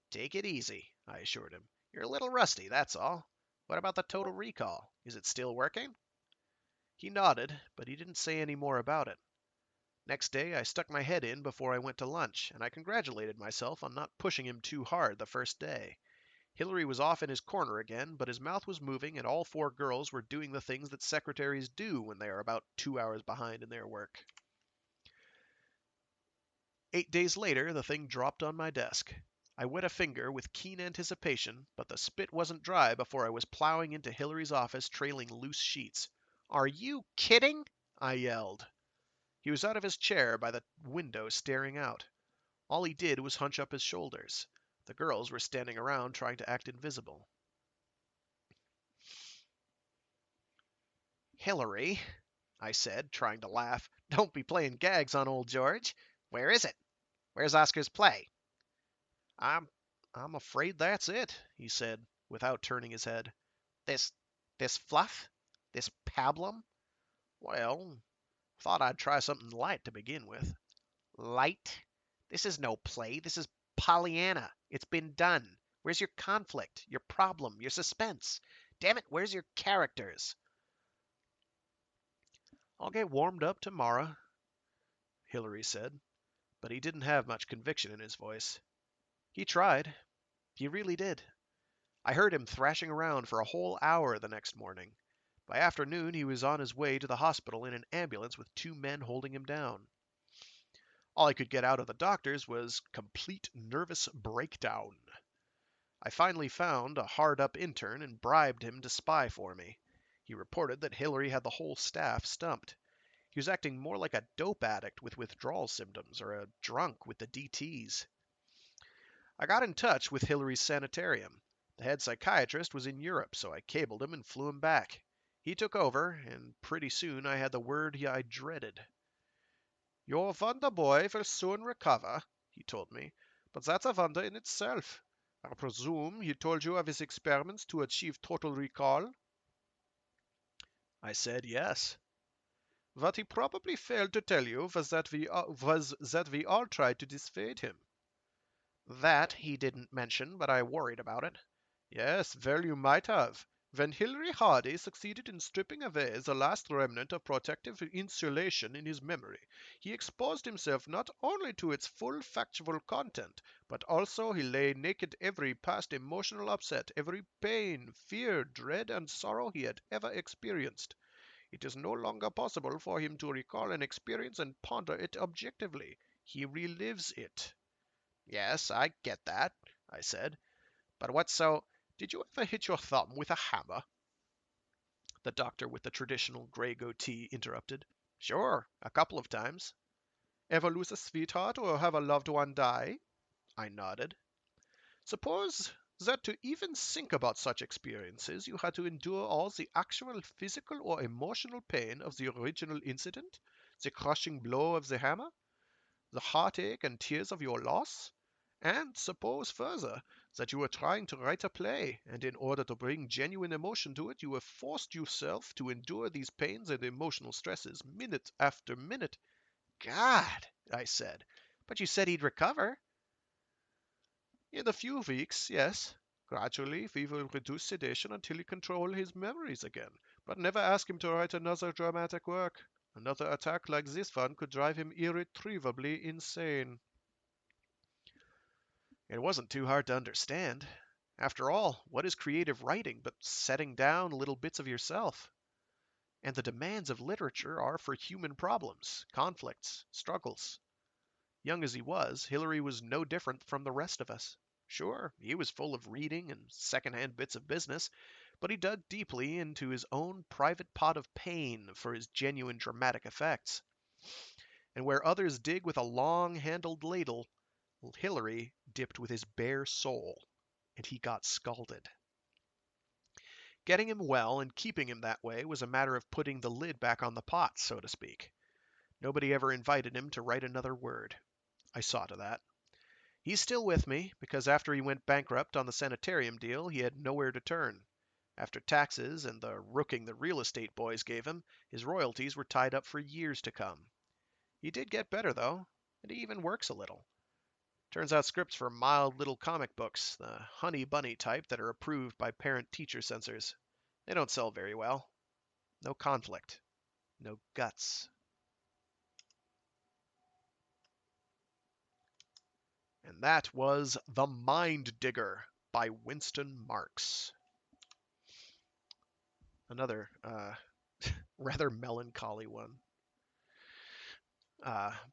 B: Take it easy, I assured him. You're a little rusty, that's all. What about the total recall? Is it still working? He nodded, but he didn't say any more about it. Next day, I stuck my head in before I went to lunch, and I congratulated myself on not pushing him too hard the first day. Hillary was off in his corner again, but his mouth was moving, and all four girls were doing the things that secretaries do when they are about 2 hours behind in their work. 8 days later, the thing dropped on my desk. I wet a finger with keen anticipation, but the spit wasn't dry before I was plowing into Hillary's office trailing loose sheets. Are you kidding? I yelled. He was out of his chair by the window staring out. All he did was hunch up his shoulders. The girls were standing around trying to act invisible. Hillary, I said, trying to laugh, don't be playing gags on old George. Where is it? Where's Oscar's play? I'm I'm afraid that's it, he said, without turning his head. This this fluff? This pablum? Well, thought I'd try something light to begin with. Light? This is no play. This is Pollyanna. It's been done. Where's your conflict, your problem, your suspense? Damn it, where's your characters? I'll get warmed up tomorrow, Hillary said, but he didn't have much conviction in his voice. He tried. He really did. I heard him thrashing around for a whole hour the next morning. By afternoon, he was on his way to the hospital in an ambulance with two men holding him down. All I could get out of the doctors was complete nervous breakdown. I finally found a hard-up intern and bribed him to spy for me. He reported that Hillary had the whole staff stumped. He was acting more like a dope addict with withdrawal symptoms or a drunk with the DTs. I got in touch with Hillary's sanitarium. The head psychiatrist was in Europe, so I cabled him and flew him back. He took over, and pretty soon I had the word I dreaded. Your wonder boy will soon recover, he told me, but that's a wonder in itself. I presume he told you of his experiments to achieve total recall? I said yes. What he probably failed to tell you was that we all tried to dissuade him. That he didn't mention, but I worried about it. Yes, well, you might have. When Hilary Hardy succeeded in stripping away the last remnant of protective insulation in his memory, he exposed himself not only to its full factual content, but also he lay naked every past emotional upset, every pain, fear, dread, and sorrow he had ever experienced. It is no longer possible for him to recall an experience and ponder it objectively. He relives it. Yes, I get that, I said. But what's so... Did you ever hit your thumb with a hammer? The doctor with the traditional gray goatee interrupted. Sure, a couple of times. Ever lose a sweetheart or have a loved one die? I nodded. Suppose that to even think about such experiences you had to endure all the actual physical or emotional pain of the original incident, the crushing blow of the hammer, the heartache and tears of your loss? And suppose further that you were trying to write a play, and in order to bring genuine emotion to it, you have forced yourself to endure these pains and emotional stresses minute after minute. God, I said, but you said he'd recover. In a few weeks, yes. Gradually, we will reduce sedation until he controls his memories again, but never ask him to write another dramatic work. Another attack like this one could drive him irretrievably insane. It wasn't too hard to understand. After all, what is creative writing but setting down little bits of yourself? And the demands of literature are for human problems, conflicts, struggles. Young as he was, Hilary was no different from the rest of us. Sure, he was full of reading and second-hand bits of business, but he dug deeply into his own private pot of pain for his genuine dramatic effects. And where others dig with a long-handled ladle, Hilary dipped with his bare soul, and he got scalded. Getting him well and keeping him that way was a matter of putting the lid back on the pot, so to speak. Nobody ever invited him to write another word. I saw to that. He's still with me, because after he went bankrupt on the sanitarium deal, he had nowhere to turn. After taxes and the rooking the real estate boys gave him, his royalties were tied up for years to come. He did get better, though, and he even works a little. Turns out scripts for mild little comic books, the honey bunny type that are approved by parent-teacher censors. They don't sell very well. No conflict. No guts. And that was The Mind Digger by Winston Marks. Another rather melancholy one.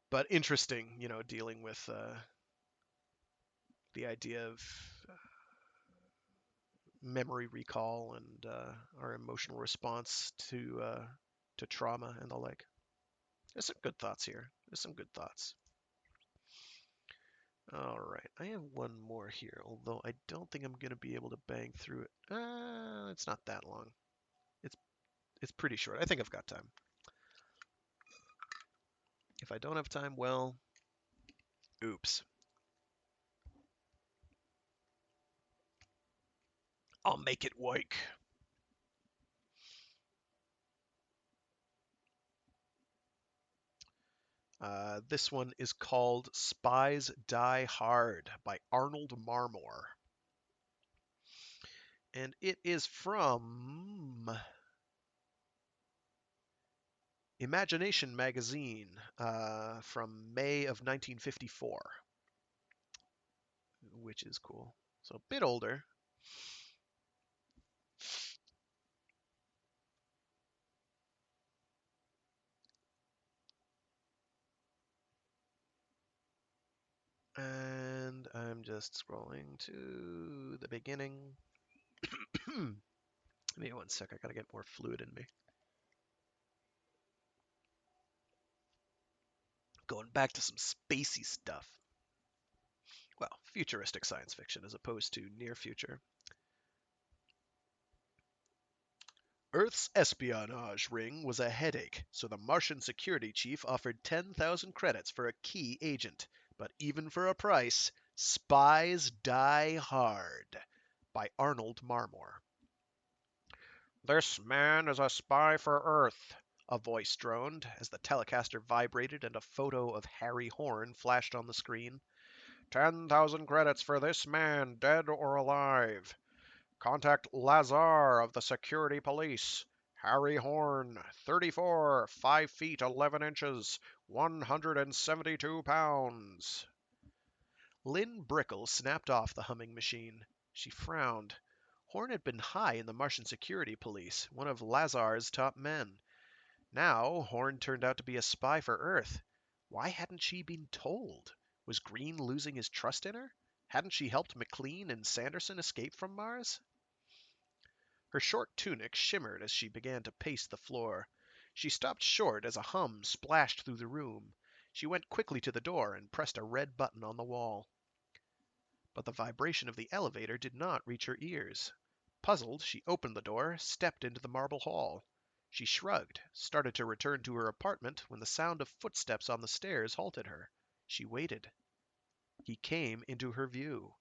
B: But interesting, dealing with the idea of memory recall and our emotional response to trauma and the like. There's some good thoughts here. There's some good thoughts. All right, I have one more here, although I don't think I'm going to be able to bang through it. It's not that long. It's it's pretty short. I think I've got time. If I don't have time, well, oops. I'll make it work. This one is called Spies Die Hard by Arnold Marmor. And it is from Imagination magazine from May of 1954, which is cool. So a bit older. And I'm just scrolling to the beginning. Give me one sec, I gotta get more fluid in me. Going back to some spacey stuff. Well, futuristic science fiction as opposed to near future. Earth's espionage ring was a headache, so the Martian security chief offered 10,000 credits for a key agent. But even for a price, spies die hard. By Arnold Marmor. This man is a spy for Earth, a voice droned as the Telecaster vibrated and a photo of Harry Horn flashed on the screen. 10,000 credits for this man, dead or alive. Contact Lazar of the Security Police. Harry Horn, 34, 5 feet 11 inches, 172 pounds. Lynn Brickle snapped off the humming machine. She frowned. Horn had been high in the Martian Security Police, one of Lazar's top men. Now, Horn turned out to be a spy for Earth. Why hadn't she been told? Was Green losing his trust in her? Hadn't she helped McLean and Sanderson escape from Mars? Her short tunic shimmered as she began to pace the floor. She stopped short as a hum splashed through the room. She went quickly to the door and pressed a red button on the wall. But the vibration of the elevator did not reach her ears. Puzzled, she opened the door, stepped into the marble hall. She shrugged, started to return to her apartment when the sound of footsteps on the stairs halted her. She waited. He came into her view.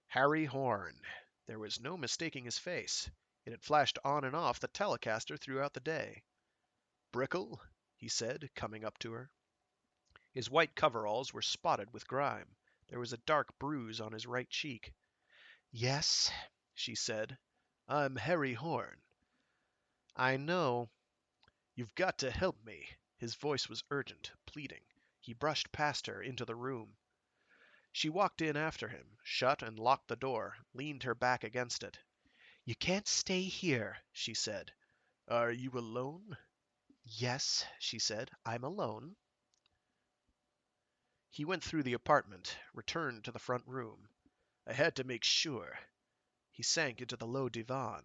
B: Harry Horn. There was no mistaking his face. It had flashed on and off the Telecaster throughout the day. "Brickle?" he said, coming up to her. His white coveralls were spotted with grime. There was a dark bruise on his right cheek. "Yes," she said. "I'm Harry Horn." "I know. You've got to help me." His voice was urgent, pleading. He brushed past her into the room. She walked in after him, shut and locked the door, leaned her back against it. "You can't stay here," she said. "Are you alone?" "Yes," she said, "I'm alone." He went through the apartment, returned to the front room. "I had to make sure." He sank into the low divan,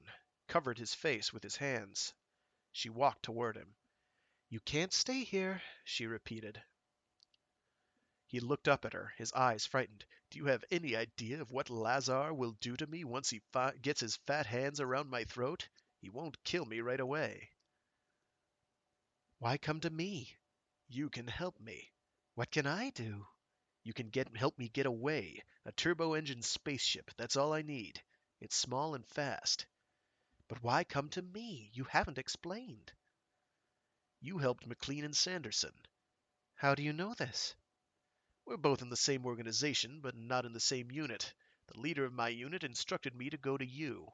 B: covered his face with his hands. She walked toward him. "You can't stay here," she repeated. He looked up at her, his eyes frightened. "Do you have any idea of what Lazar will do to me once he gets his fat hands around my throat? He won't kill me right away." "Why come to me?" "You can help me." "What can I do?" "You can help me get away. A turbo-engine spaceship, that's all I need. It's small and fast." "But why come to me? You haven't explained." "You helped McLean and Sanderson." "How do you know this?" We're both in the same organization, but not in the same unit. The leader of my unit instructed me to go to you.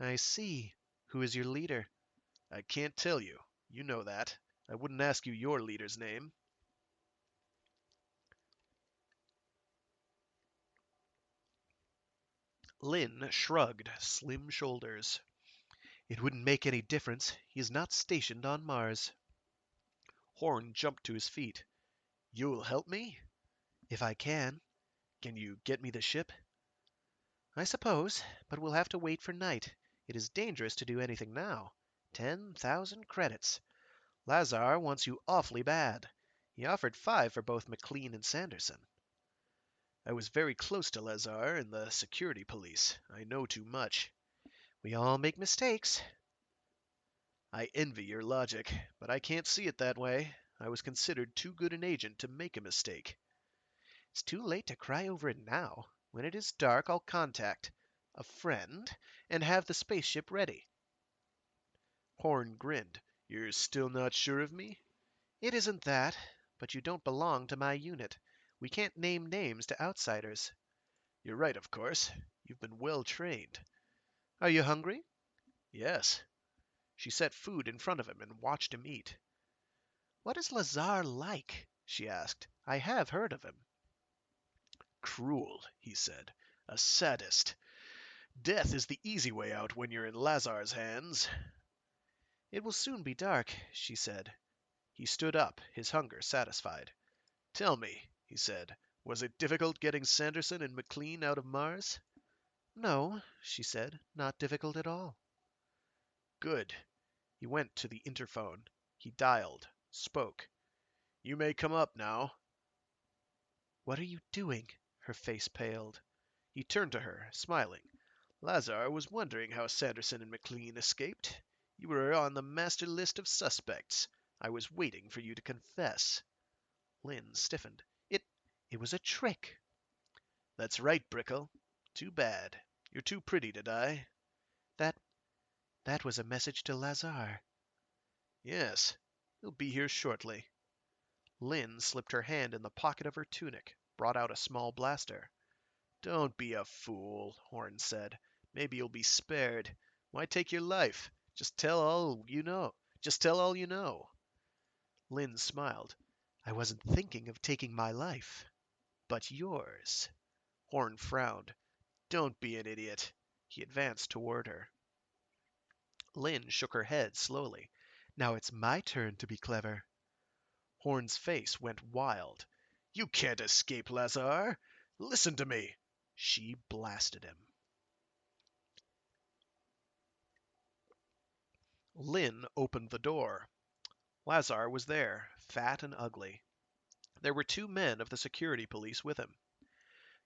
C: I see. Who is your leader?
B: I can't tell you. You know that. I wouldn't ask you your leader's name.
A: Lin shrugged slim shoulders.
C: It wouldn't make any difference. He is not stationed on Mars.
A: Horn jumped to his feet.
B: You'll help me?
C: If I can.
B: Can you get me the ship?
C: I suppose, but we'll have to wait for night. It is dangerous to do anything now. 10,000 credits. Lazar wants you awfully bad. He offered 5 for both McLean and Sanderson.
B: I was very close to Lazar and the security police. I know too much.
C: We all make mistakes.
B: I envy your logic, but I can't see it that way. I was considered too good an agent to make a mistake.
C: It's too late to cry over it now. When it is dark, I'll contact a friend and have the spaceship ready.
B: Horn grinned. You're still not sure of me?
C: It isn't that, but you don't belong to my unit. We can't name names to outsiders.
B: You're right, of course. You've been well trained.
C: Are you hungry?
B: Yes. She set food in front of him and watched him eat.
C: What is Lazar like? She asked. I have heard of him.
B: Cruel, he said. A sadist. Death is the easy way out when you're in Lazar's hands.
C: It will soon be dark, she said.
B: He stood up, his hunger satisfied. Tell me, he said, was it difficult getting Sanderson and McLean out of Mars?
C: No, she said, not difficult at all.
B: Good. He went to the interphone. He dialed, spoke. You may come up now.
C: What are you doing? Her face paled.
B: He turned to her, smiling. Lazar was wondering how Sanderson and McLean escaped. You were on the master list of suspects. I was waiting for you to confess.
C: Lynn stiffened. It was a trick.
B: That's right, Brickle. Too bad. You're too pretty to die.
C: That that was a message to Lazar.
B: Yes, he'll be here shortly.
C: Lynn slipped her hand in the pocket of her tunic, brought out a small blaster.
B: Don't be a fool, Horn said. Maybe you'll be spared. Why take your life? Just tell all you know. Just tell all you know.
C: Lynn smiled. I wasn't thinking of taking my life. But yours.
B: Horn frowned. Don't be an idiot. He advanced toward her.
C: Lynn shook her head slowly. Now it's my turn to be clever.
B: Horn's face went wild. You can't escape, Lazar. Listen to me. She blasted him.
A: Lin opened the door. Lazar was there, fat and ugly. There were 2 men of the security police with him.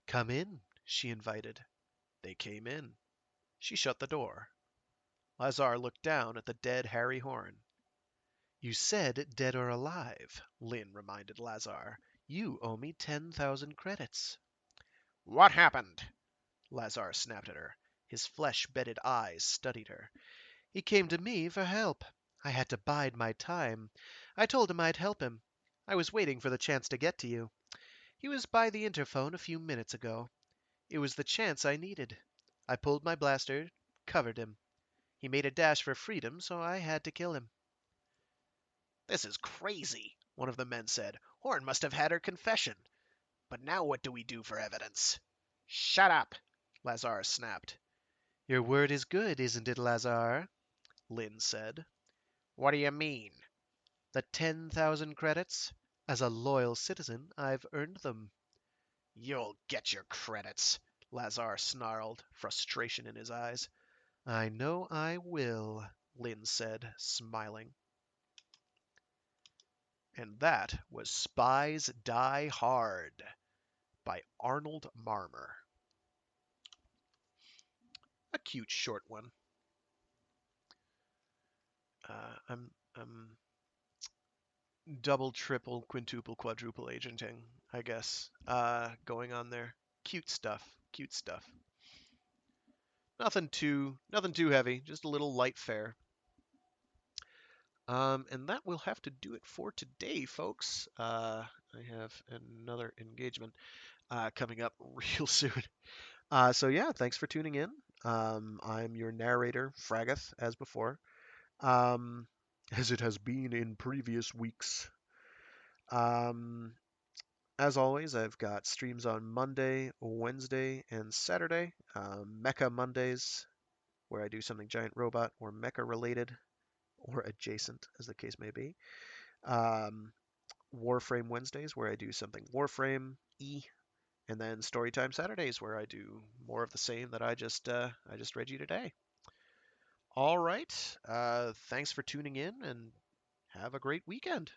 C: Come in, she invited.
A: They came in. She shut the door. Lazar looked down at the dead Harry Horn.
C: You said dead or alive, Lynn reminded Lazar. You owe me 10,000 credits.
A: What happened? Lazar snapped at her. His flesh-bedded eyes studied her.
C: He came to me for help. I had to bide my time. I told him I'd help him. I was waiting for the chance to get to you. He was by the interphone a few minutes ago. It was the chance I needed. I pulled my blaster, covered him. He made a dash for freedom, so I had to kill him.
B: This is crazy, one of the men said. Horn must have had her confession. But now what do we do for evidence? Shut up, Lazar snapped.
C: Your word is good, isn't it, Lazar? Lynn said.
B: What do you mean?
C: The 10,000 credits? As a loyal citizen, I've earned them.
B: You'll get your credits, Lazar snarled, frustration in his eyes.
C: I know I will, Lynn said, smiling.
A: And that was Spies Die Hard by Arnold Marmer. A cute short one. I'm double, triple, quintuple, quadruple agenting, I guess, going on there. Cute stuff. Cute stuff. Nothing too heavy. Just a little light fare. And that will have to do it for today, folks. I have another engagement coming up real soon. So yeah, thanks for tuning in. I'm your narrator, Fragath, as before, um, as it has been in previous weeks. Um, as always, I've got streams on Monday, Wednesday, and Saturday. Mecha Mondays, where I do something giant robot or mecha related or adjacent, as the case may be. Um, Warframe Wednesdays, where I do something Warframe E, and then Storytime Saturdays, where I do more of the same that I just read you today. All right. Thanks for tuning in, and have a great weekend.